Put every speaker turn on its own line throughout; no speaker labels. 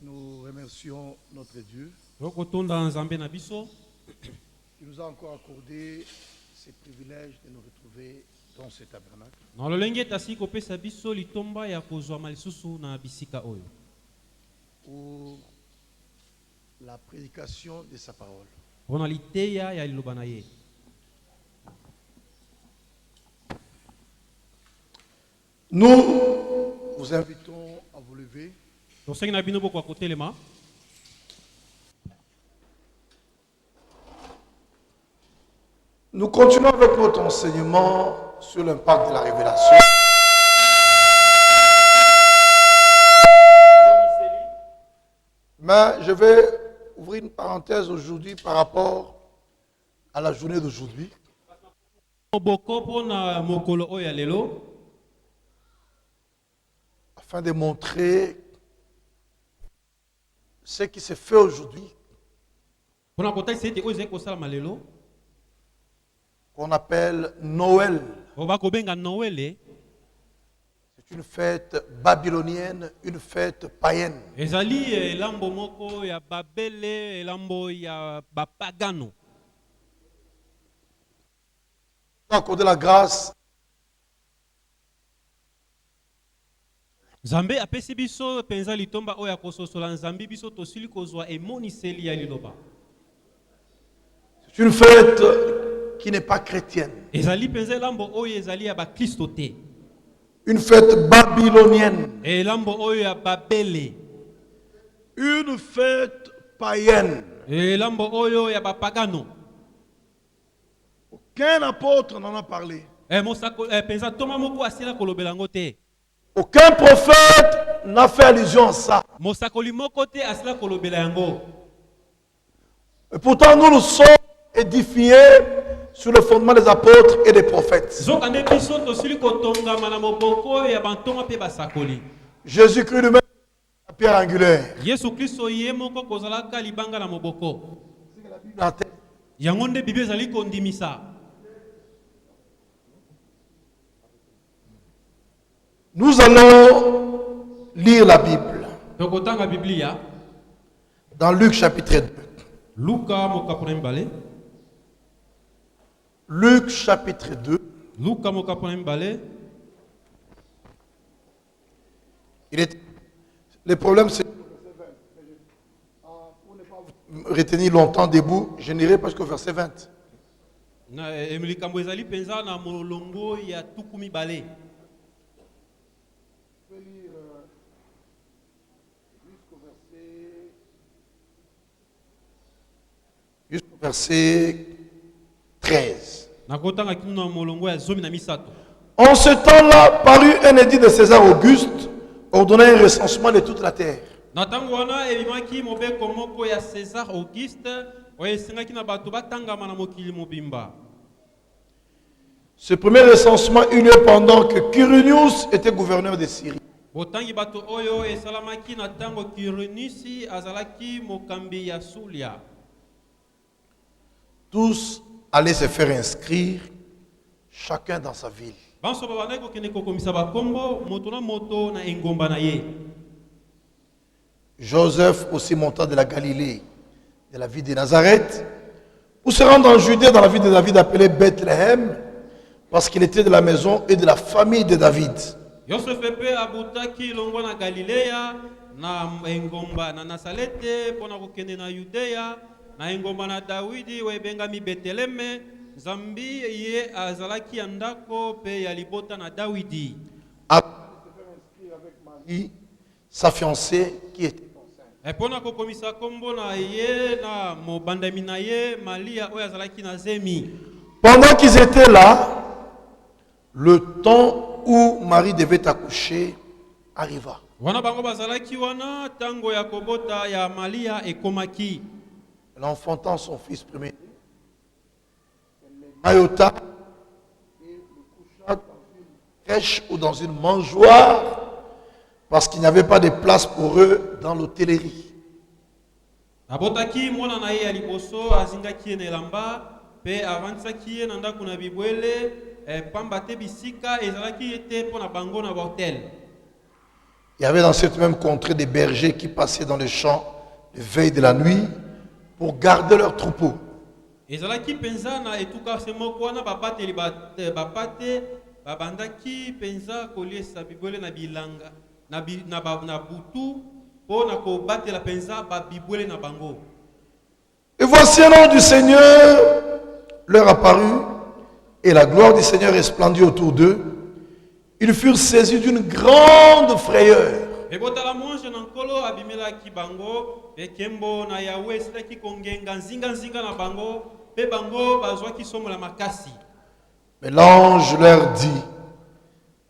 Nous remercions notre Dieu qui nous a encore accordé ce privilège de nous retrouver dans ce tabernacle. Pour la prédication de sa parole. Nous vous invitons à vous lever. Nous continuons avec notre enseignement sur l'impact de la révélation. Mais je vais ouvrir une parenthèse aujourd'hui par rapport à la journée d'aujourd'hui. Afin de montrer ce qui se fait aujourd'hui, qu'on appelle Noël. C'est une fête babylonienne, une fête païenne. Accorder la grâce
Zambe apesi biso penza litomba oya kososola nzambi biso tosili kozwa emoniseli ya liloba.
C'est une fête qui n'est pas chrétienne.
Ezali penza lambo oyo ezali ya ba Kristo te.
Une fête babylonienne.
Lambo oyo ya Babele.
Une fête païenne.
Lambo oyo ya bapagano.
Aucun apôtre n'en a parlé.
Penza toma moko asila kolobela ngo te.
Aucun prophète n'a fait allusion à ça. Et pourtant, nous nous sommes édifiés sur le fondement des apôtres et des prophètes. Jésus-Christ lui-même, la pierre angulaire. Nous allons lire la Bible dans Luc chapitre 2. Luc chapitre 2. Le problème c'est pour ne pas retenir longtemps debout, je n'irai pas jusqu'au verset 20. Jusqu'au verset 13. En ce temps-là, parut un édit de César Auguste, ordonnant un recensement de toute la terre. Ce premier recensement eut lieu pendant que Quirinius était gouverneur de Syrie. Tous allaient se faire inscrire, chacun dans sa ville. Joseph aussi monta de la Galilée, de la ville de Nazareth, pour se rendre en Judée dans la ville de David appelée Bethléem, parce qu'il était de la maison et de la famille de David.
Na engomba na Dawidi webengami Beteleme Zambi ye azalaki andako pe ya libota na Dawidi.
Avec Marie, sa fiancée qui était enceinte.
Epona ko komisa kombo na ye na mobandami na ye Malia oyo azalaki na zemi.
Pendant qu'ils étaient là, le temps où Marie devait accoucher arriva.
Wana bango bazalaki wana tango ya kobota ya Malia ekomaki.
Elle enfantant son fils premier, Maïota, et le coucha dans une crèche ou dans une mangeoire parce qu'il n'y avait pas de place pour eux dans l'hôtellerie.
Abotaki mwana na ye ya liboso azingaki na elamba pe avansaki na ndako na bibwele pamba te bisika ezalaki ete pona bango na hotel.
Il y avait dans cette même contrée des bergers qui passaient dans les champs de veille de la nuit pour garder leurs troupeaux.
ezalaki penza na etuka se moko wana babateli bapate babandaki penza koliesa bibwele na bilanga na butu mpo na kobatela penza babibwele na bango.
Et voici un ange du Seigneur leur apparut, et la gloire du Seigneur resplendit autour d'eux. Ils furent saisis d'une grande frayeur.
ebotala monje na nkolo abimelaki bango mpe nkembo na yawe esilaki kongenga nzinga na bango mpe bango bazwaki somo la makasi.
Mais l'ange leur dit,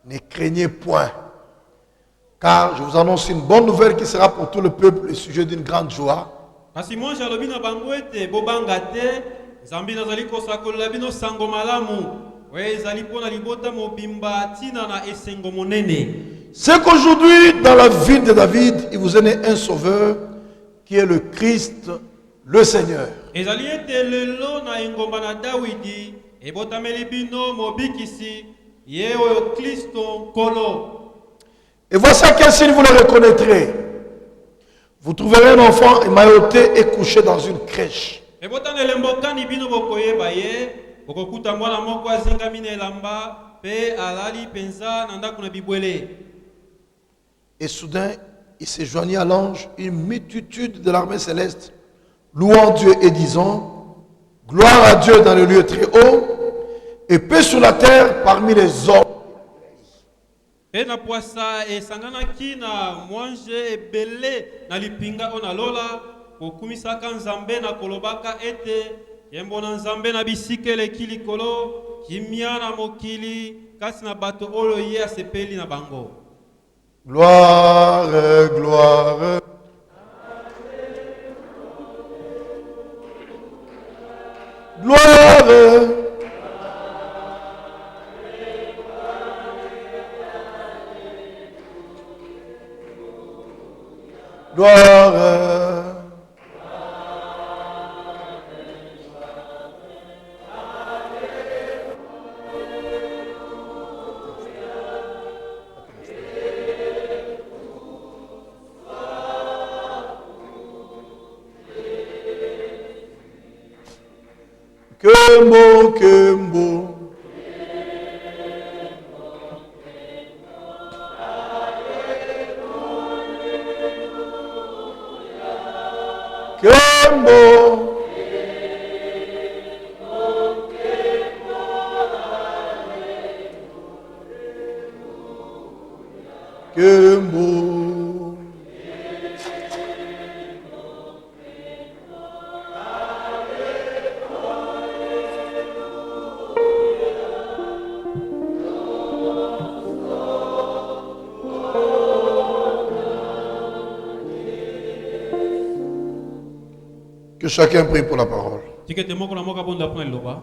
ne craignez point, car je vous annonce une bonne nouvelle qui sera pour tout le peuple le sujet d'une grande joie.
kasi monje alobi na bango ete bobanga te, nzambe nazali kosakolola bino sango malamu oyo ezali mpo na libota mobimba ntina na esengo monene.
C'est qu'aujourd'hui, dans la ville de David, il vous est né un sauveur qui est le Christ, le Seigneur.
ezali ete lelo na engomba na dawidi ebotameli bino mobikisi ye oyo kristo nkolo.
Et voici à quel signe vous le reconnaîtrez. Vous trouverez un enfant émailloté et couché dans une crèche.
ebotana elembokani bino bokoyeba ye bokokuta mwana moko azingami na elamba mpe alali penza na ndako na bibwele.
Et soudain, il se joignit à l'ange une multitude de l'armée céleste, louant Dieu et disant, gloire à Dieu dans le lieu très haut, et paix sur la terre parmi les hommes.
mpe na pwasa esanganaki na mwanje ebele na lipinga oyo na lola kokumisaka nzambe na kolobaka ete yembo na nzambe na bisika eleki likolo kimia na mokili kasi na bato oyo ye asepeli na bango.
Gloire, gloire. Gloire. Gloire. Kembo, Kembo. Kembo. Kembo. Que chacun prie pour la parole.
tikete moko na moko abonda mpona liloba.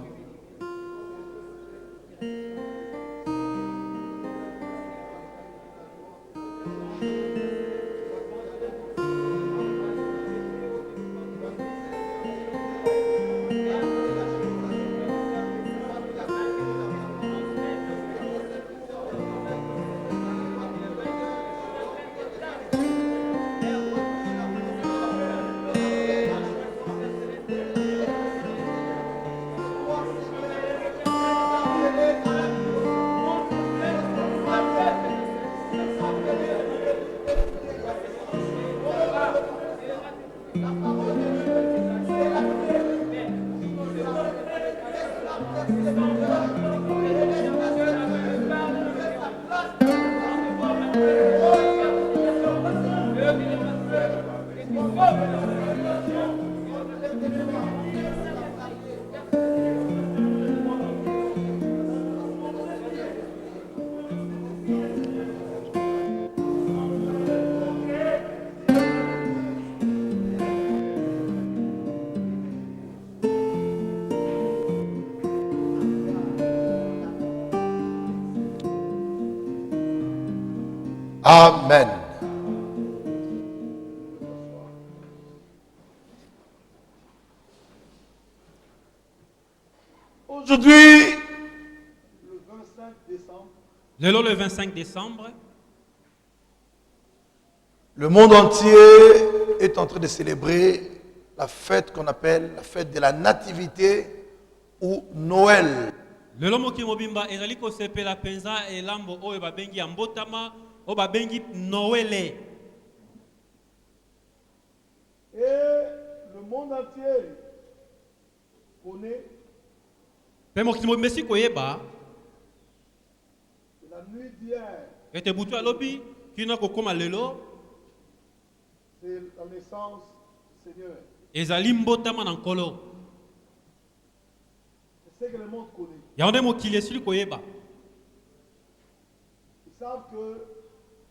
Amen. Aujourd'hui, Lelo le 25 décembre,
Le monde entier est en train de célébrer la fête qu'on appelle la fête de la nativité ou Noël.
lelo mokili mobimba ezali kosepela penza elambo oyo babengi ya mbotama oyo babengi noele.
Et le monde entier connaît
Mpe mokili mobimba esi koyeba
la nuit d'hier,
ete butu alobi kino kokoma lelo
c'est la naissance du Seigneur.
ezali mbotama na nkolo.
C'est ce que le monde connaît.
yango nde mokili esili koyeba.
Ils savent que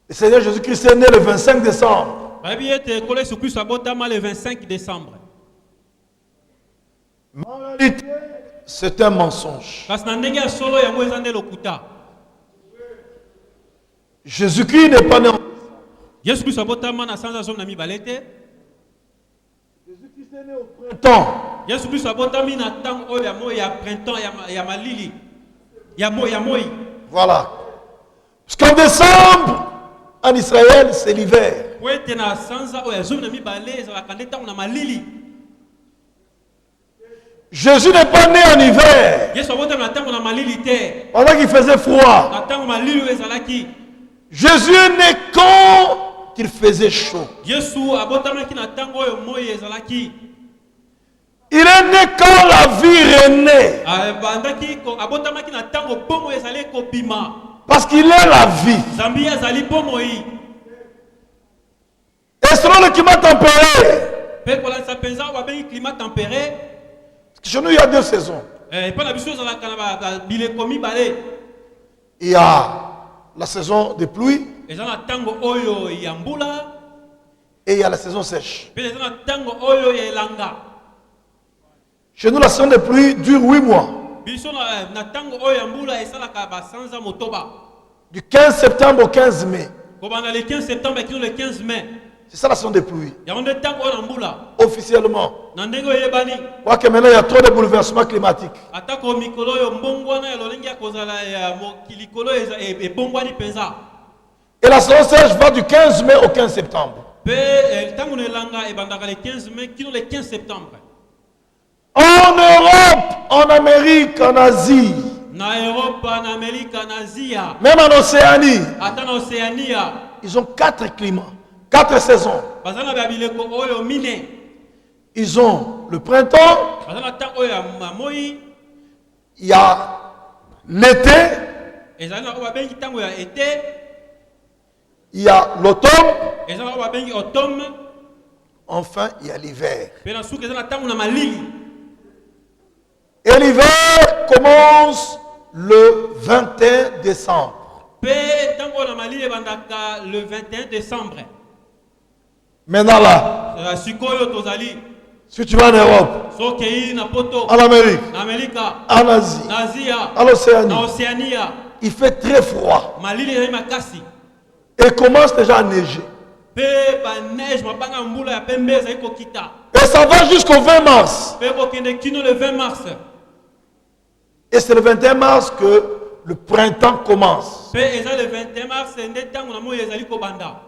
le Seigneur Jésus-Christ est né le 25 décembre.
bayebi ete nkolo yesu kristo abotama le 25 décembre.
Mais en réalité, c'est un mensonge.
kasi na ndenge ya solo yango eza nde lokuta.
Jésus-Christ n'est pas né en décembre.
yesu kristo abotama na sanza zomi na mibale te.
Jésus-Christ est né au printemps.
yesu kristo abotami na ntango oyo ya moi ya printemps ya malili ya moi.
Voilà. Parce qu'en décembre, en Israël, c'est l'hiver.
po ete na sanza oyo ya zomi na mibale ezalaka nde ntango na malili.
Jésus n'est pas né en hiver,
yesu abotami na ntango na malili te,
pendant qu'il faisait froid.
na ntango malili oyo ezalaki.
Jésus est né quand il faisait chaud.
yesu abotamaki na ntango oyo moi ezalaki.
Il est né quand la vie renaît.
Abotamaki na ntango bomo ezali kobima.
Parce qu'il est la vie.
Zambi azali bomo yi.
Et selon le climat tempéré,
Pe kola sa penza wa bengi climat tempéré.
parce que chez nous il y a 2 saisons.
Pa na biso ezalaka na bileko mibale.
Il y a la saison des pluies
Eza na ntango oyo ya mbula.
et il y a la saison sèche.
Pe eza na ntango oyo ya elanga.
Chez nous la saison des pluies dure 8 mois.
Biso na ntango oyo ya mbula esalaka ba sanza motoba.
Du 15 septembre au 15 mai.
Kobanda le 15 septembre et le 15 mai.
C'est ça la saison des pluies.
Ya onde ntango oyo na mbula.
Officiellement.
Na ndenge oyebani.
Quoique maintenant il y a trop de bouleversements climatiques.
Atako mikolo yo mbongwana ya lolengi ya kozala ya mokilikolo ebongwani penza.
Et la saison sèche va du 15 mai au 15 septembre.
Pe ntango na elanga ebandaka le 15 mai kino le 15 septembre.
En Europe, en Amérique, en Asie,
Na Europe, na Amerika, na Asia,
même en Océanie,
ata na Oceania,
ils ont 4 climats, 4 saisons.
bazana ba bileko oyo mine.
Ils ont le printemps,
Bazana ntango oyo ya moi,
il y a l'été,
ezali na oyo babengi ntango ya été,
il y a l'automne,
ezali na oyo babengi automne,
enfin il y a l'hiver.
pe na suki ezali na ntango na malili.
Et l'hiver commence le 21 décembre.
Pe ntango oyo na malili ebandaka le 21 décembre.
Maintenant là,
Sikoyo tozali,
si tu vas en Europe,
sokei na poto,
en Amérique,
na Amerika,
en Asie,
na Asia,
en Océanie,
na Oceania,
il fait très froid.
malili ezali makasi.
Et il commence déjà à neiger.
Pe ba neige mabanga mbula ya pembe ezali kokita.
Et ça va jusqu'au 20 mars.
Pe kokende kino le 20 mars.
Et c'est le 21 mars que le printemps commence.
Pe ezali le 21 mars nde ntango na moi ezali kobanda.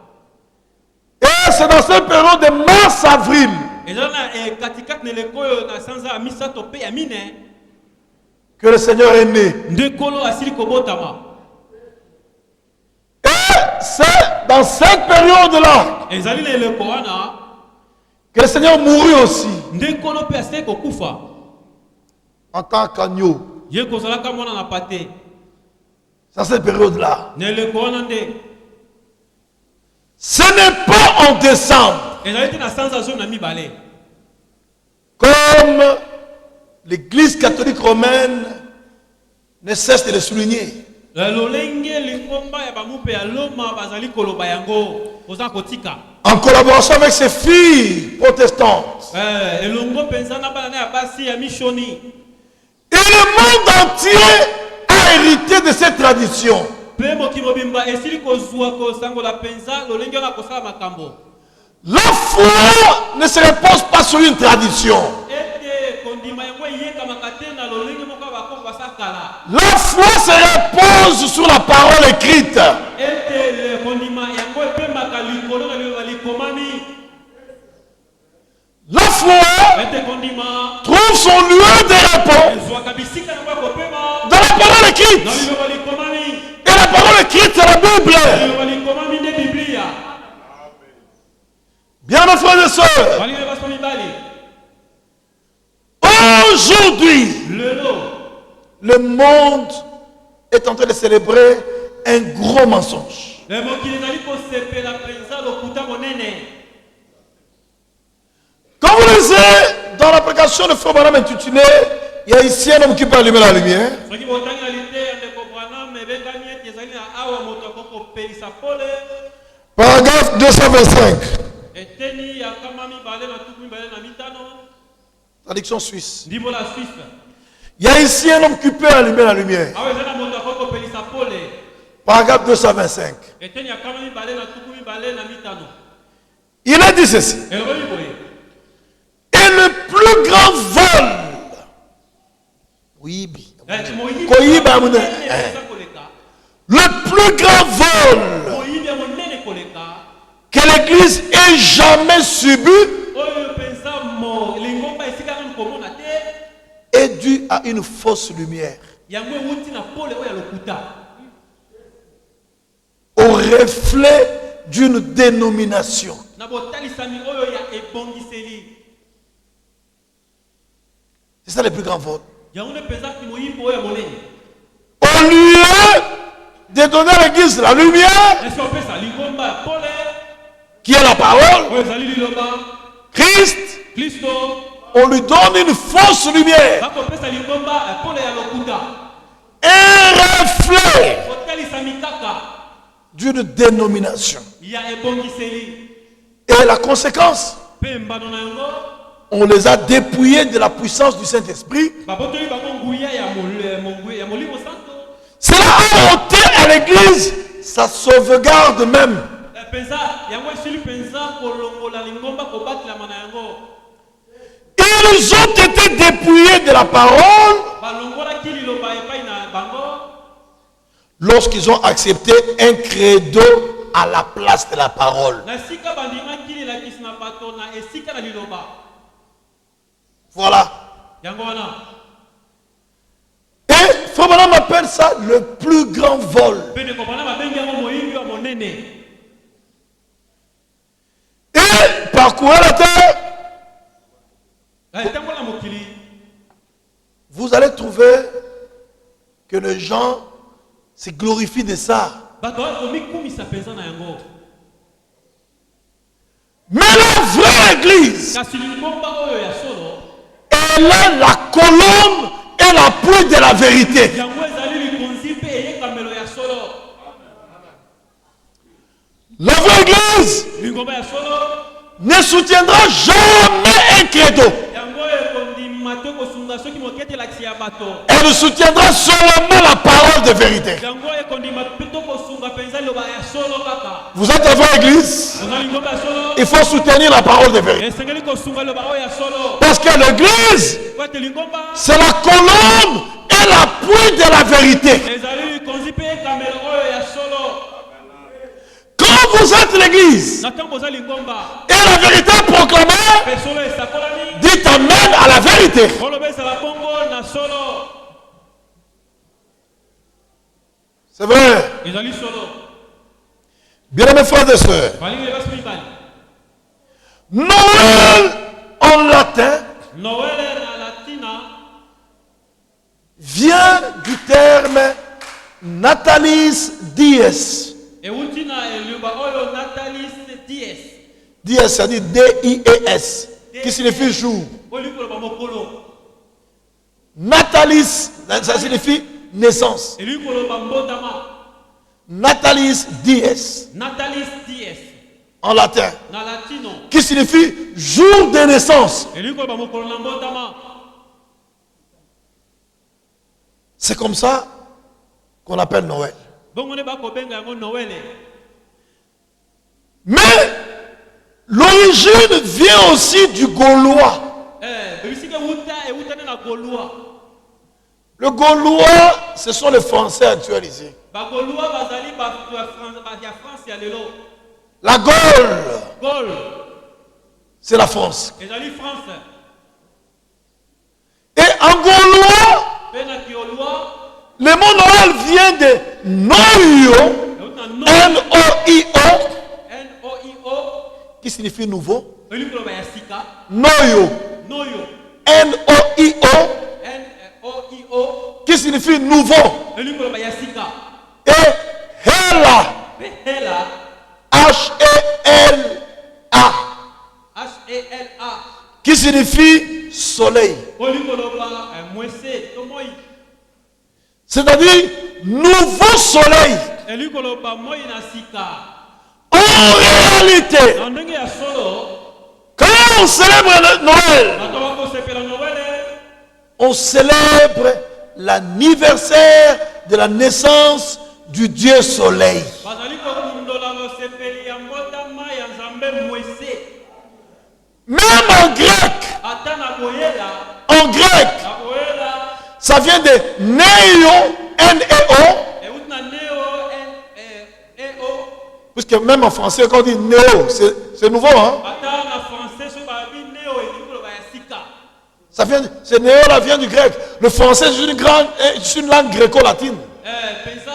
Et c'est dans cette période de mars-avril
Ezali na katikati na eleko oyo na sanza ya misato pe ya mine
que le Seigneur est né.
nde kolo asili kobotama.
Et c'est dans cette période-là
Ezali na eleko wana
que le Seigneur mourut aussi
nde kolo pe asili kokufa.
en tant qu'agneau.
Ye kozalaka mwana na pate.
C'est dans cette période-là.
Na eleko wana nde
Ce n'est pas en décembre,
ezali te na sanza zo na mibale.
comme l'Église catholique romaine ne cesse de le souligner.
Lolenge lingomba ya bamupe ya Loma bazali koloba yango oza kotika.
En collaboration avec ses filles protestantes.
Elongo penza na bana ya basi ya mishoni.
Et le monde entier a hérité de cette tradition.
Pe mokimobimba esili kozwa kosangola penza lolenge na kosala makambo.
La foi ne se repose pas sur une tradition.
Ete kondima yango yeka makate na lolenge moko bako basakala.
La foi se repose sur la parole écrite.
Ete kondima yango pe makalikolo na
trouve son lieu de repos dans la parole écrite. Et la parole écrite, c'est la Bible. Bien, mes frères et sœurs, aujourd'hui, le monde est en train de célébrer un gros mensonge. Quand vous lisez dans l'application de Frère Branham intitulée « Il y a ici un homme qui peut allumer la lumière », paragraphe 225, traduction suisse. Il y a ici un homme qui peut allumer la lumière. Paragraphe 225. Il a dit ceci. Et le plus grand vol, le plus grand vol que l'Église ait jamais subi est dû à une fausse lumière, au reflet d'une dénomination. C'est ça le plus grand vol. Au lieu de donner à l'Église la lumière, qui est la parole, Christ, on lui donne une fausse lumière, un reflet d'une dénomination. Et la conséquence, on les a dépouillés de la puissance du Saint-Esprit. Cela a ôté à l'Église sa sauvegarde même. Ils ont été dépouillés de la parole lorsqu'ils ont accepté un credo à la place de la parole. Voilà. Et Frère Branham appelle ça le plus grand vol. Et parcourir la terre, vous allez trouver que les gens se glorifient de ça. Mais la vraie église, elle est la colonne et l'appui de la vérité. La vraie église ne soutiendra jamais un credo. Elle soutiendra seulement la parole de vérité. Vous êtes la vraie église, il faut soutenir la parole de vérité. Parce que l'église, c'est la colonne et l'appui de la vérité. Quand vous êtes l'église et la vérité est proclamée, dites amen à la vérité. C'est vrai. Bien mes frères et sœurs, Noël en latin vient du terme Natalis Dies. Dies, ça dit D-I-E-S, qui signifie jour. Natalis, ça signifie naissance. Natalis Dies. En latin. Qui signifie jour de naissance. C'est comme ça qu'on appelle Noël. Mais l'origine vient aussi du Gaulois. Le Gaulois, ce sont les Français actuels ici. La Gaule, c'est la France. en gaulois,
Pe na kiolwa,
le mot Noël vient de Noio,
euta no,
N-O-I-O,
N-O-I-O,
qui signifie nouveau.
elingi koloba ya sika,
Noio,
noyo,
N-O-I-O,
N-O-I-O,
qui signifie nouveau.
elingi koloba ya sika.
Et Hela,
Pe hela,
H-E-L-A,
H-E-L-A,
qui signifie soleil.
olingi koloba mwese, tomoi,
C'est-à-dire nouveau soleil.
elingi koloba moi na sika.
En réalité,
Na ndenge ya solo,
quand on célèbre Noël,
bato bakosepela Noele,
on célèbre l'anniversaire de la naissance du Dieu soleil.
bazali kokundola bosepeli ya mbotama ya nzambe mwese.
Même en grec,
Ata na boyela,
en grec,
na boyela,
ça vient de Neo, N-E-O,
euti na neo, E-O,
puisque même en français, quand on dit Néo, c'est nouveau, hein?
ata na français so babi neo elingi koloba ya sika.
Ça vient, ce Néo là vient du grec. Le français, c'est une langue gréco-latine.
Pensa,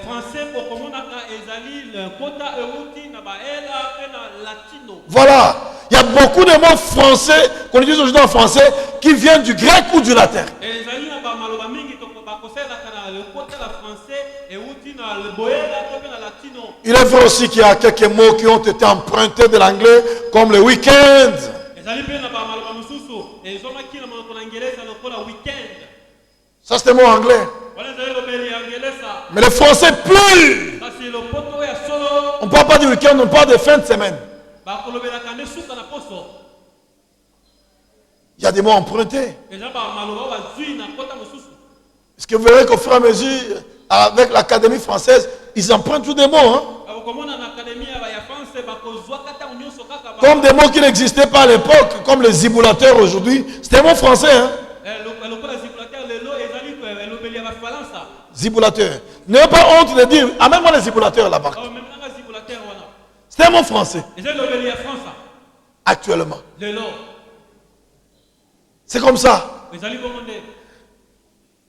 français bokomonaka ezali le kota euti na baela pe na latino.
Voilà. Il y a beaucoup de mots français qu'on utilise aujourd'hui en français qui viennent du grec ou du latin.
Ezali na bamaloba mingi toko bakoselaka na le kota la français euti na le boyela to pe na latino.
Il est vrai aussi qu'il y a quelques mots qui ont été empruntés de l'anglais, comme le week-end.
Ezali pe na bamaloba mosusu ezomaki na monoko na ngeleza lokola weekend.
Ça, c'est un mot anglais.
Wana ezali lobeli ya ngeleza.
Mais le français pur,
Kasi lopoto ya solo
on ne parle pas du week-end, on parle de fin de semaine.
bakolobelaka nde suka na poso.
Il y a des mots empruntés.
Eza bamaloba bazwi na kota mosusu.
Parce que vous verrez qu'au fur et à mesure, avec l'Académie française, ils empruntent tous des mots. Hein?
Bakomona na akademie ya France bakozwa kata nyonso kaka ba.
Comme des mots qui n'existaient pas à l'époque, comme les zibulateurs aujourd'hui. C'est un mot français. Hein?
Lokola zibulateur lelo ezali elobeli ya bafalansa.
Zibulateur. N'ayez pas honte de dire, amène-moi les zibulateurs là-bas.
Même nanga zibulateur wana.
C'est un mot français,
Ezali lobeli ya France.
actuellement.
Lelo
C'est comme ça.
ezali bongo nde.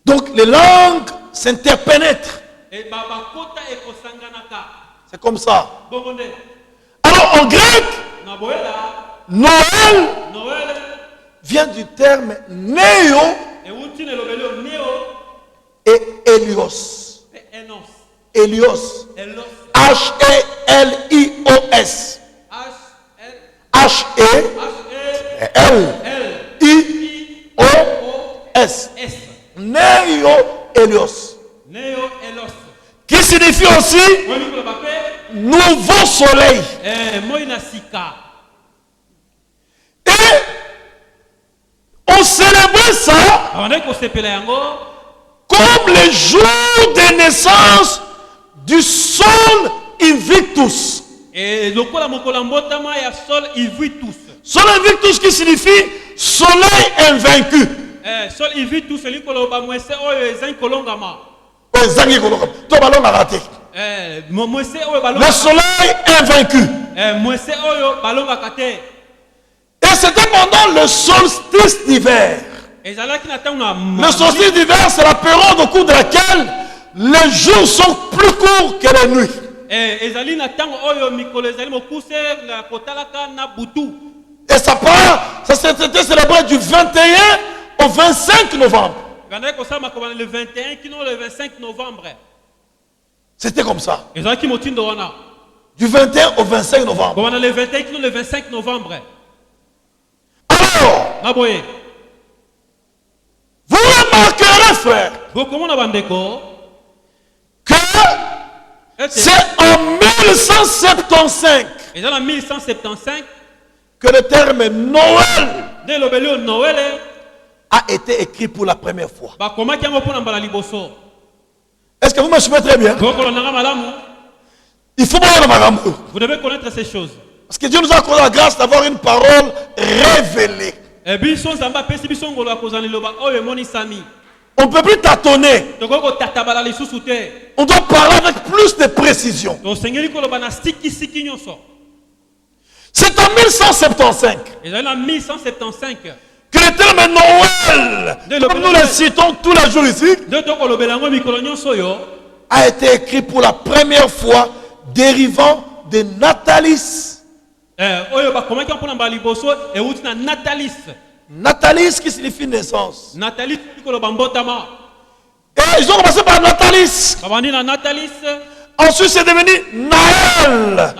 Donc les langues s'interpénètrent.
E bakota ekosanganaka.
C'est comme ça.
Bongo nde.
Alors en grec,
Na boyela
Noël
Noël
vient du terme néo
euti na elobeli o neo
et Hélios.
pe enos.
Hélios.
Elos
H-E-L-I-O-S. H-E-L-I-O-S.
S.
Néo Hélios.
Neo elos.
Qui signifie aussi
Wali koloba pe
nouveau soleil.
moi na sika.
Et on célébrait ça
Abandaki kosepela yango
comme le jour de naissance du sol Invictus.
et lokola mokola mbotama ya sol ivitus.
Sol Invictus qui signifie soleil invaincu.
Sol ivitus eli koloba mwese oyo ezangi kolongama. Mwese oyo
Le soleil invaincu.
mwese oyo balongaka te.
Et c'était pendant le solstice d'hiver.
Ezalaki na ntango na
Le solstice d'hiver, c'est la période au cours de laquelle les jours sont plus courts que les nuits.
ezali na ntango oyo mikolo ezali mokuse na kotalaka na butu.
Et ça s'était célébré du 21 au 25 novembre.
Bandaki kosala makobana le 21 kino le 25 novembre.
C'était comme ça.
Ezalaki motindo wana.
Du 21 au 25 novembre.
Kobana le 21 kino le 25 novembre.
Alors,
Na boye.
vous remarquerez, frère,
Bokomona bandeko.
que c'est en 1175
Eza na 1175
que le terme Noël
nde elobeli o Noël
a été écrit pour la première fois.
bakomaki yango mpona mbala liboso.
Est-ce que vous me suivez très bien?
Bokolonanga malamu.
Il faut voir ma amour.
Vous devez connaître ces choses.
Parce que Dieu nous a accordé la grâce d'avoir une parole révélée.
Biso nzambe apesi biso ngolo ya kozala liloba oyo emonisami.
On ne peut plus tâtonner.
Tokoki kotatabala lisusu te.
On doit parler avec plus de précision.
Tosengeli koloba na sikisiki nyonso.
C'est en 1175
Ezali na 1175
que le terme Noël, comme nous le citons tous les jours ici, a été écrit pour la première fois dérivant de Natalis. Natalis qui signifie naissance. Et ils ont commencé par Natalis. Ensuite c'est devenu Naël.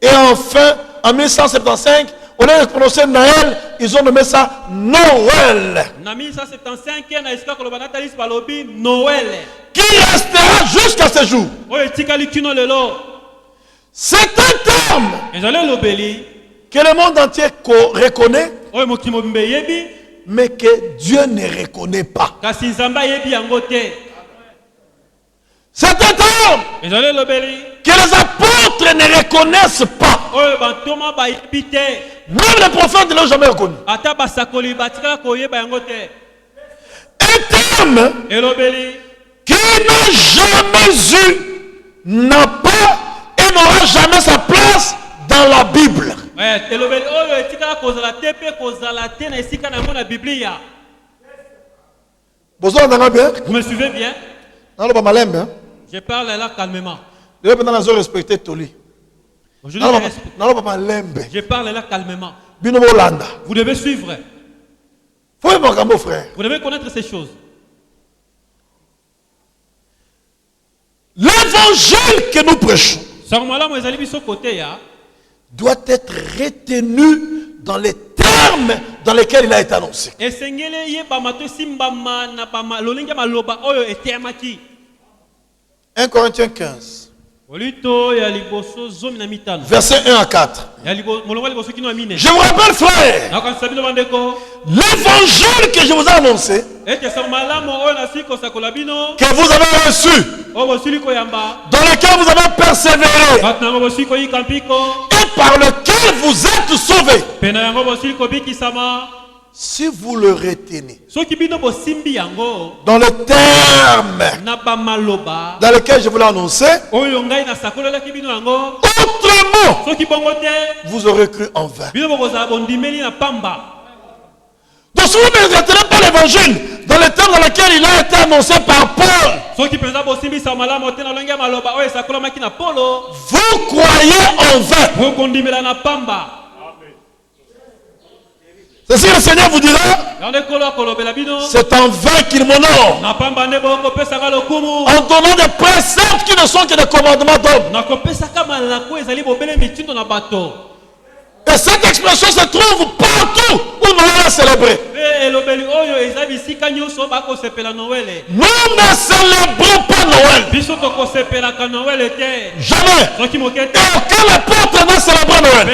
Et enfin, en 1175, au lieu de prononcer Naël, ils ont nommé ça Noël. Qui restera jusqu'à ce jour. C'est un terme que le monde entier reconnaît, mais que Dieu ne reconnaît pas. C'est un terme que les apôtres ne reconnaissent pas. Même les prophètes ne l'ont jamais reconnu. Un terme qui n'a jamais eu, n'a pas et n'aura jamais sa place dans la Bible.
Vous me suivez bien? Je parle là calmement. Je parle là calmement. Vous devez suivre. Vous devez connaître ces choses.
L'évangile que nous prêchons doit être retenu dans les termes dans lesquels il a été annoncé. 1 Corinthiens 15. Verset 1 à 4. Je vous rappelle, frère, l'évangile que je vous ai annoncé, que vous avez reçu, dans lequel vous avez persévéré, et par lequel vous êtes sauvés, si vous le retenez dans le terme dans lequel je vous l'ai annoncé, autrement vous aurez cru en vain. Donc si vous ne retenez pas l'évangile dans le terme dans lequel il a été annoncé par Paul, vous croyez en vain. C'est ce que le Seigneur vous dira. C'est en vain qu'il m'honore, en donnant des préceptes qui ne sont que des commandements d'hommes. Et cette expression se trouve partout où Noël est célébré. Nous ne célébrons pas Noël. Jamais. Et aucun apôtre n'a célébré Noël.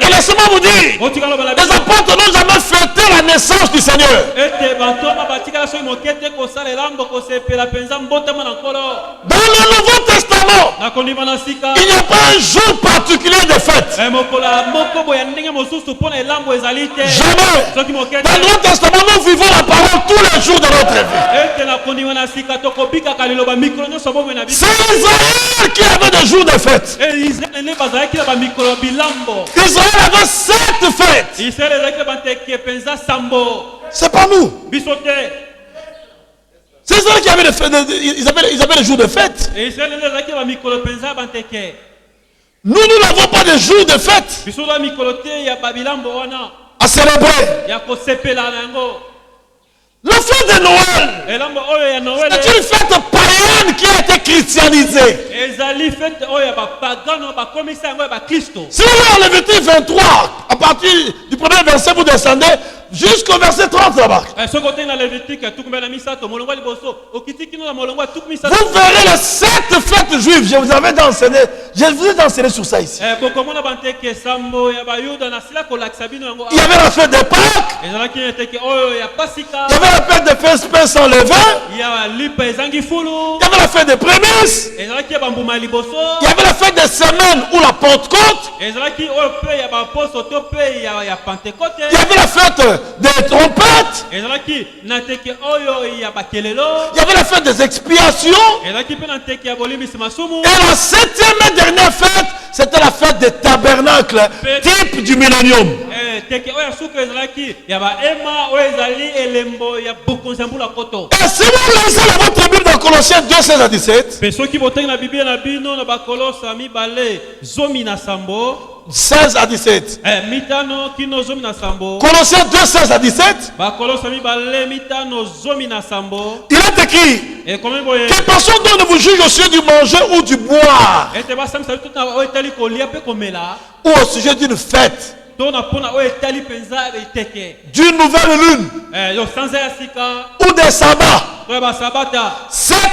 Et laissez-moi vous dire, les apôtres n'ont jamais fêté la naissance du Seigneur. Dans le Nouveau Testament, il n'y a pas un jour particulier de fête. Jamais. Dans le Nouveau Testament, nous vivons la parole tous les jours de notre vie. C'est Israël qui avait des jours de fête. Israël avait 7 fêtes. C'est pas nous. C'est Israël qui avait des fêtes. Ils avaient des jours de fête. Nous n'avons pas de jours de fête à célébrer. La fête de Noël est une fête païenne qui a été christianisée. Si vous voulez en Lévitique 23, à partir du premier verset, vous descendez jusqu'au verset 30 là-bas. Vous verrez les 7 fêtes juives. Je vous avais enseigné. Je vous ai enseigné sur ça ici. Il y avait la fête des Pâques. Il y avait la fête des pains sans levain. Il y avait la fête des prémices. Il y avait la fête des semaines ou la Pentecôte. Il y avait la fête des trompettes. Il y avait la fête des expiations. Et la 7e et dernière fête, c'était la fête des tabernacles, type du millénium.
teke oya suka ezalaki ya ba ema oya ezali elembo ya bokonzi ya mbula koto.
Et si vous lisez dans votre Bible dans Colossiens 2, 16 à 17,
Pe soki botengi na Biblia na bino na bakolosa mibale zomi na sambo
16 à 17.
mitano kino zomi na sambo
Colossiens 2, 16 à 17,
bakolosa mibale mitano zomi na sambo
il est écrit
et comme boye
que personne ne vous juge au sujet du manger ou du boire,
ete basamisa biso na oyo etali kolia mpe komela
ou au sujet d'une fête,
to na mpona oyo etali mpenza eteke
d'une nouvelle lune,
yo sanza ya sika
ou des sabbats.
to ya basabata.
C'était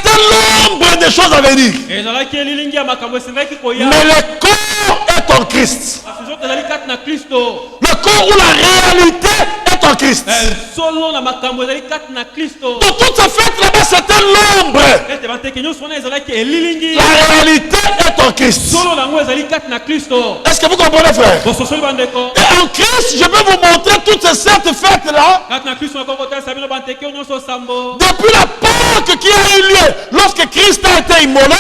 l'ombre des choses à venir.
ezalaki elilingi ya makambo esengaki koya
Mais le corps est en Christ.
kasi nzoto ezali kati na kristo.
Le corps où la réalité est en Christ.
solo na makambo ezali kati na kristo.
Dans toutes ces fêtes là-bas, c'était l'ombre.
ete bateke nyonso wana ezalaki elilingi
La réalité est en Christ.
solo nango ezali kati na kristo.
Est-ce que vous comprenez, frère?
bososoli bandeko
Et en Christ, je peux vous montrer toutes ces sept fêtes-là.
kati na kristo nakokotalisa bino banteke nyonso sambo
Depuis la Pâque qui a eu lieu lorsque Christ a été immolé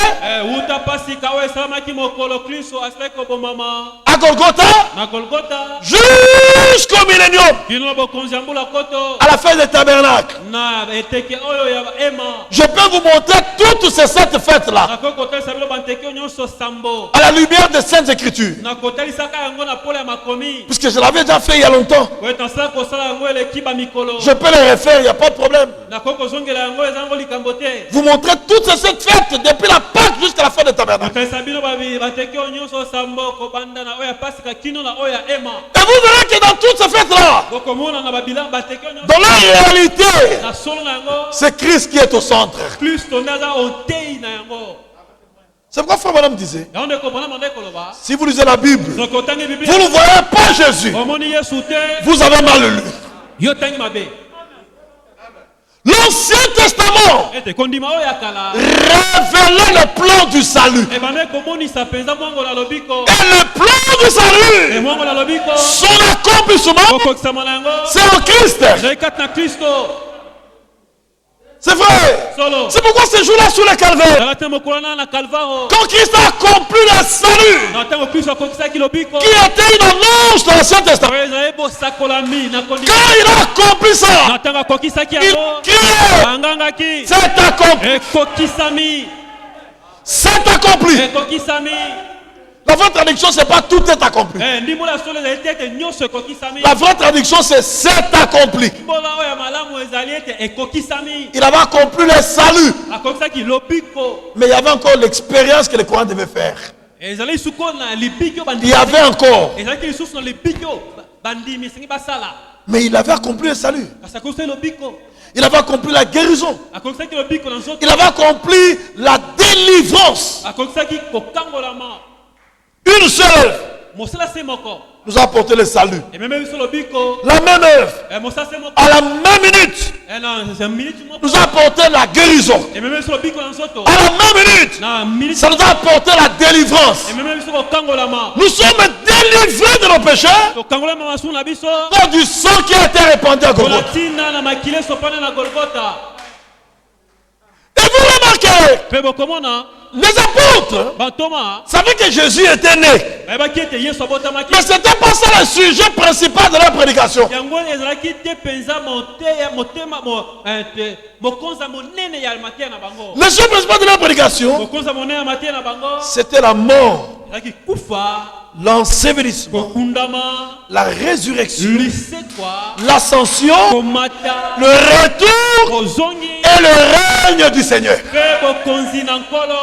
uta pasika oyo esalamaki mokolo kristo asilaki kobomama
à Golgotha
na golgota
jusqu'au millénium,
kino na bokonzi ya mbula koto
à la fin des tabernacles.
na eteke oyo ya ema.
Je peux vous montrer toutes ces sept fêtes-là
nakoki kotalisa bino banteke nyonso sambo
à la lumière des Saintes Écritures.
nakotalisaka yango na pole ya makomi
Puisque je l'avais déjà fait il y a longtemps.
oyo tasala kosala yango eleki bamikolo
Je peux les refaire, il n'y a pas de problème.
nakoki kozongela yango eza yango likambo te.
Vous montrez toutes ces sept fêtes depuis la Pâque jusqu'à la fin des tabernacles.
kotalisa bino bateki oyo nyonso sambo kobanda na oyo ya pasika kino na oyo ya ema.
Et vous verrez que dans toutes ces fêtes-là,
bokomona na babilanga bateki oyo nyonso
dans la réalité,
na solo na yango
c'est Christ qui est au centre.
kristo nde aza otei na yango.
C'est pourquoi frère madame disait,
yango nde kopona manda ekoloba
si vous lisez la Bible,
soki otangi
vous
biblia
ne voyez pas Jésus,
omoni yesu te
vous avez mal lu.
yo otangi mabe.
L'Ancien Testament
ete kondima oyo ya kala
révélait le plan du salut.
ebande komonisa mpenza mwango na lobiko
Et le plan du salut,
mwango na lobiko
son accomplissement,
okokisama na yango
c'est en Christ.
ezali kati na kristo.
C'est vrai.
solo
C'est pourquoi ce jour-là sur le calvaire,
ezala te mokolo wana na kalvaro
quand Christ a accompli le salut,
na ntango kristo akokisaki lobiko
qui était une annonce dans l'Ancien Testament,
oyo ezali bosakolami na kondima
quand il a accompli ça,
na ntango akokisaki
il
yango
criait,
bangangaki
c'est accompli,
ekokisami
c'est accompli.
ekokisami.
La vraie traduction, c'est pas tout est accompli.
ndimbola ya solo ezali te ete nyonso ekokisami.
La vraie traduction, c'est accompli.
mbola oyo ya malamu ezali ete ekokisami.
Il avait accompli le salut,
akokisaki lobiko
mais il y avait encore l'expérience que les croyants devaient faire.
ezali lisuko na libiki oyo
Il y avait encore,
ezalaki lisusu na libiki oyo bandimi esengi basala
mais il avait accompli le salut.
kasi akokisaki lobiko
Il avait accompli la guérison.
akokisaki lobiko na nzoto
Il avait accompli la délivrance.
akokisaki kokangolama.
Une seule œuvre
mosala se moko
nous a apporté le salut.
ememe biso lobiko
La même œuvre,
mosala se moko
à la même minute,
na minute moko
nous a apporté la guérison.
ememe biso lobiko na nzoto
À la même minute,
na minute
ça nous a apporté la délivrance.
ememe biso kokangolama.
Nous sommes délivrés de nos péchés
kokangolama masumu na biso
par du sang qui a été répandu à
mpona
Golgotha.
ntina na makila esopana na golgota.
Et vous remarquez,
mpe bokomona
les apôtres
bantoma
savaient que Jésus était né.
bayebaki ete yesu abotamaki
Mais ce n'était pas ça le sujet principal de leur prédication.
yango ezalaki te mpenza motema mokonza monene ya mateya na bango.
Le sujet principal de leur prédication,
mokonza monene ya mateya na bango
c'était la mort,
ezalaki kufa,
l'ensevelissement,
kokundama,
la résurrection,
lisekwa,
l'ascension,
komata,
le retour
kozongi
et le règne du Seigneur.
mpe bokonzi na nkolo.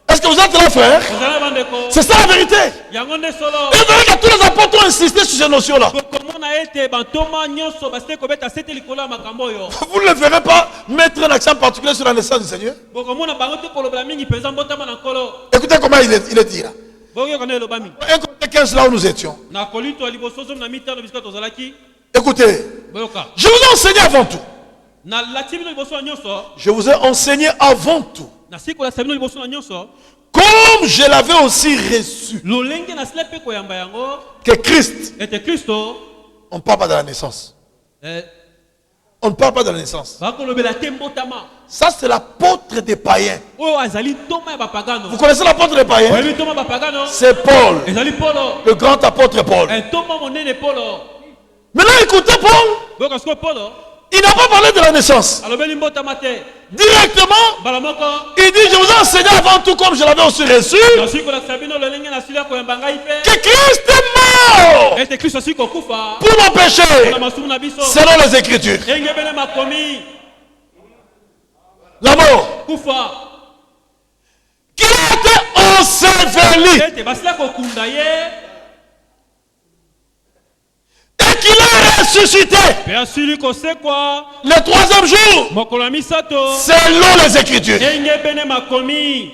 Est-ce que vous êtes là, frère?
ozala bandeko
C'est ça la vérité.
yango nde solo.
Et vous voyez que tous les apôtres ont insisté sur ces notions-là.
bokomona ete bantoma nyonso basili kobeta sete likolo ya makambo oyo.
Vous ne le verrez pas mettre un accent particulier sur la naissance du Seigneur.
bokomona bango te kolobela mingi mpenza mbotama na nkolo.
Écoutez comment il est dit là.
boyoka nde eloba mingi
1 Corinthiens 15, là où nous étions.
na kolinto ya liboso zomi na mitano bisika tozalaki.
Écoutez,
boyoka
je vous ai enseigné avant tout.
na lati bino liboso na nyonso
Je vous ai enseigné avant tout.
nasili kolakisa bino liboso na nyonso
Comme je l'avais aussi reçu.
lolenge nasila mpe koyamba yango
Que Christ,
ete kristo
on ne parle pas de la naissance. On ne parle pas de la naissance.
bakolobela te mbotama.
Ça, c'est l'apôtre des païens.
Oyo azali ntoma ya bapagano.
Vous connaissez l'apôtre des païens?
Oyebi ntoma bapagano.
C'est Paul,
Ezali Polo.
le grand apôtre Paul.
Ntoma monene Polo.
Maintenant, écoutez Paul.
Boyoka siko Polo.
Il n'a pas parlé de la naissance.
Alobeli mbotama te.
Directement,
Mbala moko.
il dit, je vous ai enseigné avant tout comme je l'avais aussi reçu,
Nasi kolakisa bino lolenge na sila koyamba ngai pe.
que Christ est mort
Ete Kristo asi kokufa.
pour nos péchés,
Na masumu na biso.
selon les Écritures.
Enge bene makomi.
La mort,
Kufa.
qu'il a été enseveli
Ete basila kokunda ye.
et qu'il a ressuscité
Pe asili kosekwa.
le troisième jour,
Mokolo ya misato.
selon les Écritures.
Enge bene makomi.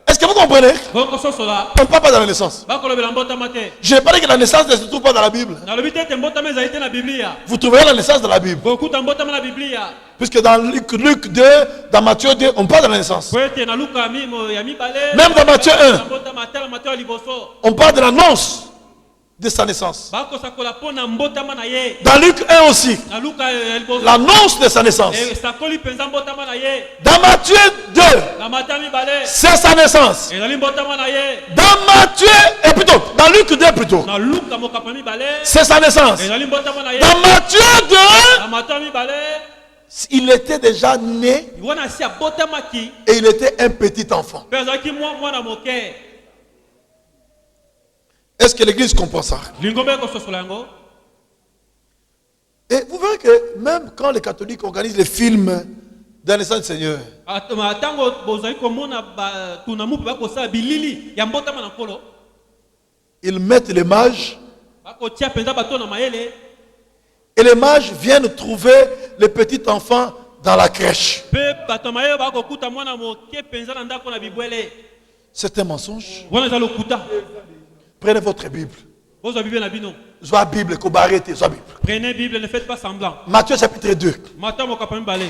Est-ce que vous comprenez?
Bokososola.
On ne parle pas de la naissance.
Bakolobela mbotama te.
Je n'ai pas dit que la naissance ne se trouve pas dans la Bible.
Nalobi te ete mbotama ezali te na Biblia.
Vous trouverez la naissance dans la Bible.
Bokuta mbotama na Biblia.
Puisque dans Luc 2, dans Matthieu 2, on parle de la naissance.
Po ete na Luka ya mibale.
Même dans Matthieu 1.
Mbotama te na Matthieu ya liboso.
On parle de l'annonce de sa naissance.
Bakosakola mpo na mbotama na ye.
Dans Luc 1 aussi,
Na Luka ya liboso.
l'annonce de sa naissance.
Esakoli mpenza mbotama na ye.
Dans Matthieu 2,
Na Matthieu ya mibale.
c'est sa naissance.
Ezali mbotama na ye.
Dans Matthieu, et plutôt, dans Luc 2 plutôt,
Na Luka mokapa mibale.
c'est sa naissance.
Ezali mbotama na ye.
Dans Matthieu 2,
Na Matthieu ya mibale.
il était déjà né
Wana asi abotamaki.
et il était un petit enfant.
Mpe azalaki mwana moke.
Est-ce que l'église comprend ça?
Lingombe kososola yango.
Et vous verrez que même quand les catholiques organisent les films de la naissance du Seigneur,
Atango bozali komona tunamu pe bakosala bilili ya mbotama na nkolo.
ils mettent les mages
Bakotia penza bato na mayele.
et les mages viennent trouver le petit enfant dans la crèche.
Pe bato mayele bakokuta mwana moke penza na ndako na bibwele.
C'est un mensonge.
Wana za lokuta.
Prenez votre Bible.
Bozwa Bible na bino.
Soit Bible, Kobarete, soit Bible.
Prenez Bible, ne faites pas semblant.
Matthieu chapitre 2.
Mata mokapa mibale.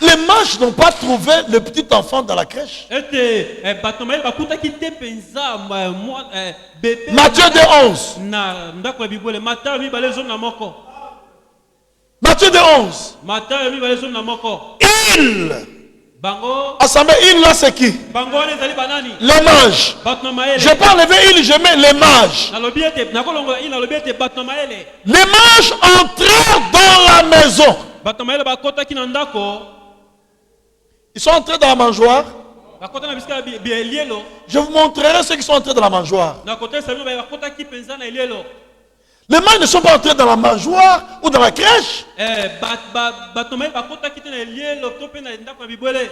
Les mages n'ont pas trouvé le petit enfant dans la crèche.
Ete bato mayele bakutaki te penza bébé.
Matthieu 2, 11.
Na ndako na bibwele. Mata mibale zomi na moko.
Matthieu 2, 11.
Mata mibale zomi na moko.
Il.
Bango.
Assemblée, il là c'est qui?
Bango wana ezali banani.
Les mages.
Bato na mayele.
Je peux enlever il, je mets les mages.
Nalobi ete nakolongola il nalobi ete bato na mayele.
Les mages entrèrent dans la maison.
Bato na mayele bakotaki na ndako.
Ils sont entrés dans la mangeoire.
Bakota na bisika ya elielo.
Je vous montrerai ceux qui sont entrés dans la mangeoire.
Na kota sabino bakotaki penza na elielo.
Les mages ne sont pas entrés dans la mangeoire ou dans la crèche.
Bato na mayele bakotaki te na elielo to pe na ndako na bibwele.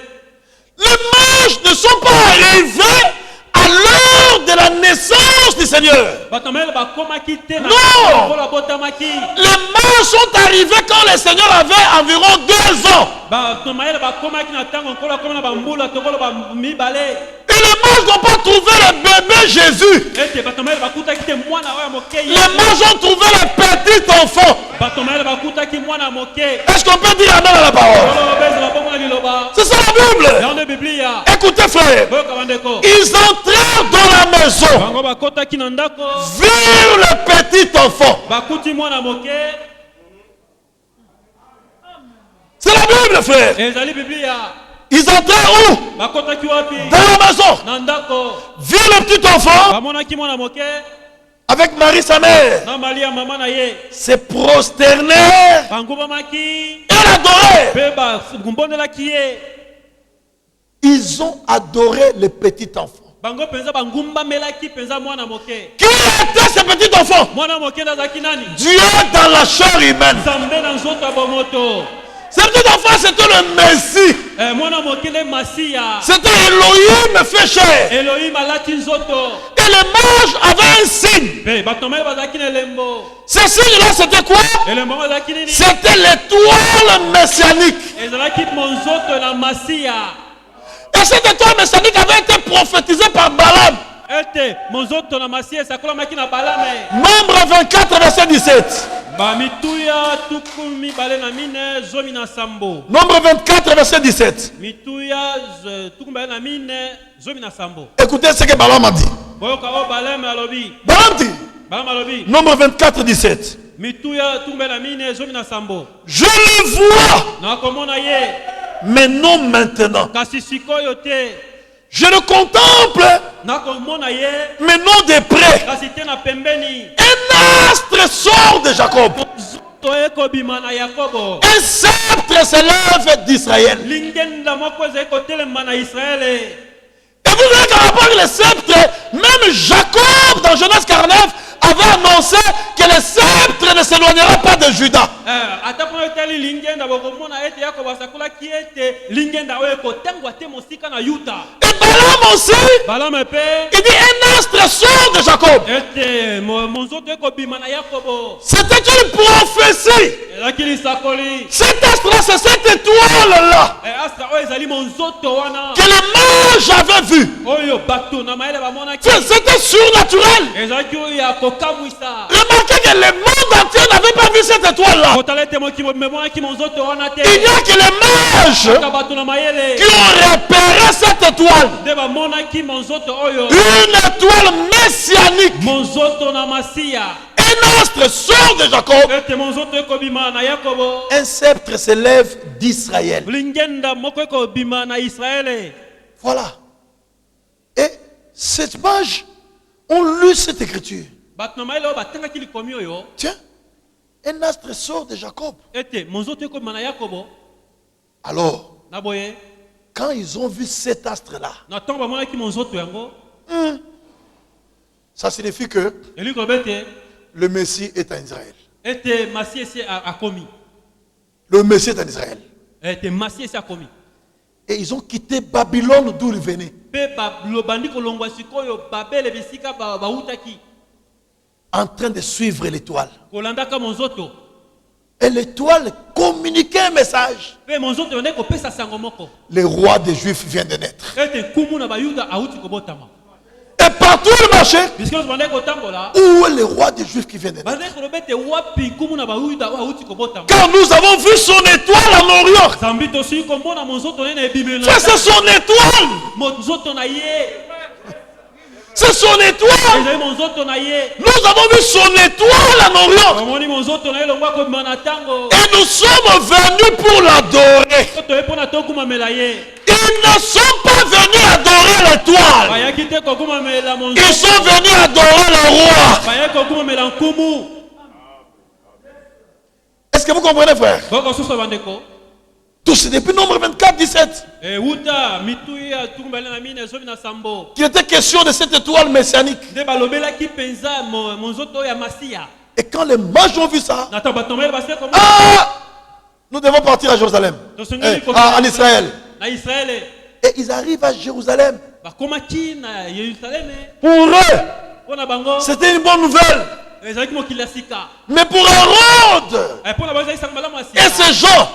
Les mages ne sont pas arrivés à l'heure de la naissance du Seigneur.
Bato na mayele bakomaki te na
Non!
kola botamaki.
Les mages sont arrivés quand le Seigneur avait environ 2 ans.
Bato na mayele bakomaki na tango kola koma na bambula to kola mibale.
Et les mages n'ont pas trouvé le bébé Jésus.
Ete bato na mayele bakutaki te mwana oya moke.
Les mages ont trouvé le petit enfant.
Bato na mayele bakutaki mwana moke.
Est-ce qu'on peut dire amen à la parole?
Kolo bezela bongo na liloba.
C'est ça la Bible.
Dans la Biblia.
Écoutez frère,
Boyoka bandeko.
ils entrèrent dans la maison,
Bango bakotaki na ndako.
virent le petit enfant.
Bakuti mwana moke.
C'est la Bible frère.
Ezali Biblia.
Ils entrèrent où?
Bakotaki wapi?
Dans la maison.
Na ndako.
Virent le petit enfant
Bamonaki mwana moke.
avec Marie sa mère.
Na Maria mama na ye.
Se prosternèrent
Bangubamaki.
et l'adorèrent.
Pe bagumbondelaki ye.
Ils ont adoré le petit enfant.
Bango penza bangumbamelaki penza mwana moke.
Qui était ce petit enfant?
Mwana moke nazaki nani?
Dieu dans la chair humaine.
Nzambe na nzoto ya bomoto.
Ce petit enfant, c'était le Messie.
Mwana moke le Masia.
C'était Elohim fait chair.
Elohim alati nzoto.
Et les mages avaient un signe.
Pe bato mayele bazalaki na elembo.
Ce signe-là, c'était quoi?
Elembo bazalaki nini?
C'était l'étoile messianique.
Ezalaki monzoto na Masia.
Et cette étoile messianique avait été prophétisée par Balaam.
Ete monzoto na Masia esakolamaki na Balame.
Nombre 24, verset 17.
Mituya tuku mibale na mine zomi na sambo.
Nombre 24, verset 17.
Mituya tuku mibale na mine zomi na sambo.
Écoutez ce que Balaam a dit.
Boyoka o Balame alobi.
Balaam dit,
Balame alobi.
nombre 24, 17.
mituya tumbela mine zomi na sambo
Je le vois,
na komona ye
mais non maintenant.
kasi sikoyo te
Je le contemple,
na komona ye
mais non de près.
kasi te na pembeni
Un astre sort de Jacob.
nzoto ekobima na yakobo
Un sceptre s'élève d'Israël.
lingenda moko ezali kotelema na israele
Et vous verrez qu'à rapport avec le sceptre, même Jacob dans Genèse 49 avait annoncé que le sceptre ne s'éloignera pas de Juda.
ata kuna etali lingenda bokomona ete yakobo asakolaki ete lingenda oyo ekotengwa te mosika na yuda
Et Balaam aussi,
balame mpe
il dit un astre sort de Jacob.
ete monzoto ekobima na yakobo
C'était une prophétie.
ezalaki lisakoli
Cet astre-là, c'est cette étoile-là
astra oyo ezali monzoto wana
que le mage avait vu.
oyo bato na mayele bamonaki
C'était surnaturel.
ezalaki oyo ya kokamwisa
Remarquez que le monde entier n'avait pas vu cette étoile-là.
kotala ete memonaki monzoto wana te
Il n'y a que les mages
kaka bato na mayele
qui ont repéré cette étoile.
nde bamonaki monzoto oyo
Une étoile messianique.
monzoto na masiya
Un astre sort de Jacob.
ete monzoto ekobima na yakobo
Un sceptre s'élève d'Israël.
lingenda moko ekobima na israele
Voilà. Et cette mage ont lu cette écriture.
bato na mayele oyo batengaki likomi oyo
Tiens, un astre sort de Jacob.
ete monzoto ekobima na yakobo
Alors,
na boye
quand ils ont vu cet astre-là,
na ntango bamonaki monzoto yango
ça signifie que
elingi koloba ete
le Messie est en Israël.
ete masi esi akomi
Le Messie est en Israël.
ete masi esi akomi
Et ils ont quitté Babylone d'où ils venaient.
mpe bandi kolongwa sikoyo babele bisika bautaki
En train de suivre l'étoile.
kolandaka monzoto
Et l'étoile communiquait un message.
mpe monzoto yonde kopesa sango moko
Le roi des Juifs vient de naître.
ete nkumu na bayuda auti kobotama
Et partout il marchait.
biske nyonso bandaki kotambola
Où est le roi des Juifs qui vient de naître?
bandaki koloba ete wapi nkumu na bayuda oyo auti kobotama
Car nous avons vu son étoile en Orient.
zambi tosili komona monzoto nene ebimeli
Ça, c'est son étoile.
monzoto na ye
C'est son étoile.
ezali monzoto na ye
Nous avons vu son étoile en Orient.
omoni monzoto na ye longwa kobima na ntango
Et nous sommes venus pour l'adorer.
toye mpona tokumamela ye
Ils ne sont pas venus adorer l'étoile.
bayaki te kokumamela
Ils
monzoto
sont venus adorer le roi.
bayaki kokumamela nkumu
Est-ce que vous comprenez, frère?
bokosusa bandeko
Tout c'est depuis Nombre 24, 17.
ewuta mitui ya tukumbali na mine ezomi na sambo
Qu'il était question de cette étoile messianique.
nde balobelaki mpenza monzoto oyo ya masiya
Et quand les mages ont vu ça,
na ntango bato na mayele basili komona
ah, nous devons partir à Jérusalem.
tosengeli
En Israël.
na israele
Et ils arrivent à Jérusalem.
bakomaki na yerusaleme
Pour eux,
mpo na bango
c'était une bonne nouvelle.
ezalaki mokili ya sika
Mais pour Hérode
mpo na bango ezalaki sango malamu ya
et
sika
ces gens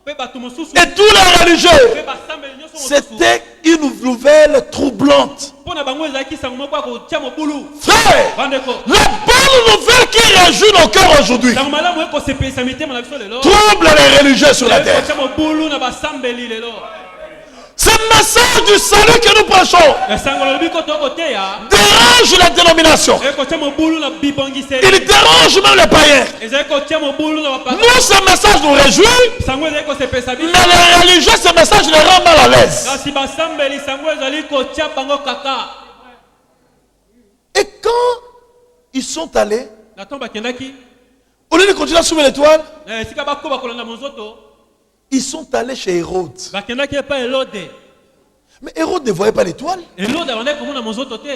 mpe bato mosusu
et tous les religieux,
mpe basambeli nyonso mosusu
c'était une nouvelle troublante.
mpo na bango ezalaki sango moko ya kotia mobulu
Frère,
bandeko
la bonne nouvelle qui réjouit nos cœurs aujourd'hui
sango malamu ekosepelisa mitema na biso lelo
trouble les religieux sur la terre.
ekotia mobulu na basambeli lelo
Ce message du salut que nous prêchons
esango lolobi koto koteya
dérange les dénominations.
ekotia mobulu na bibongiseli
Il dérange même les païens.
ezali kotia mobulu na bapaka
Nous, ce message nous réjouit,
sango ezali kosepelisa biso
mais les religieux, ce message les rend mal à l'aise.
kasi basambeli sango ezali kotia bango kaka
Et quand ils sont allés,
na ntango bakendaki
au lieu de continuer à suivre l'étoile,
esika bakoba kolanda monzoto
ils sont allés chez Hérode.
bakendaki epai elode
Mais Hérode ne voyait pas l'étoile.
elode abandaki komona monzoto te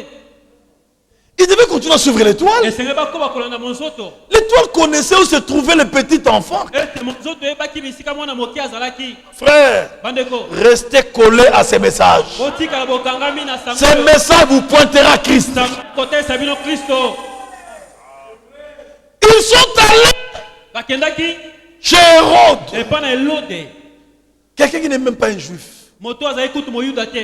Il devait continuer à suivre l'étoile.
esenge bakoba kolanda monzoto
L'étoile connaissait où se trouvait le petit enfant.
ete monzoto eyebaki bisika mwana moke azalaki
Frère,
bandeko
restez collés à ces messages.
botikala bokangami na sango
Ces messages vous pointeront à Christ.
sango kotesa bino kristo
Ils sont allés
bakendaki
chez Hérode.
epai na elode
Quelqu'un qui n'est même pas un juif.
moto azali kutu moyuda te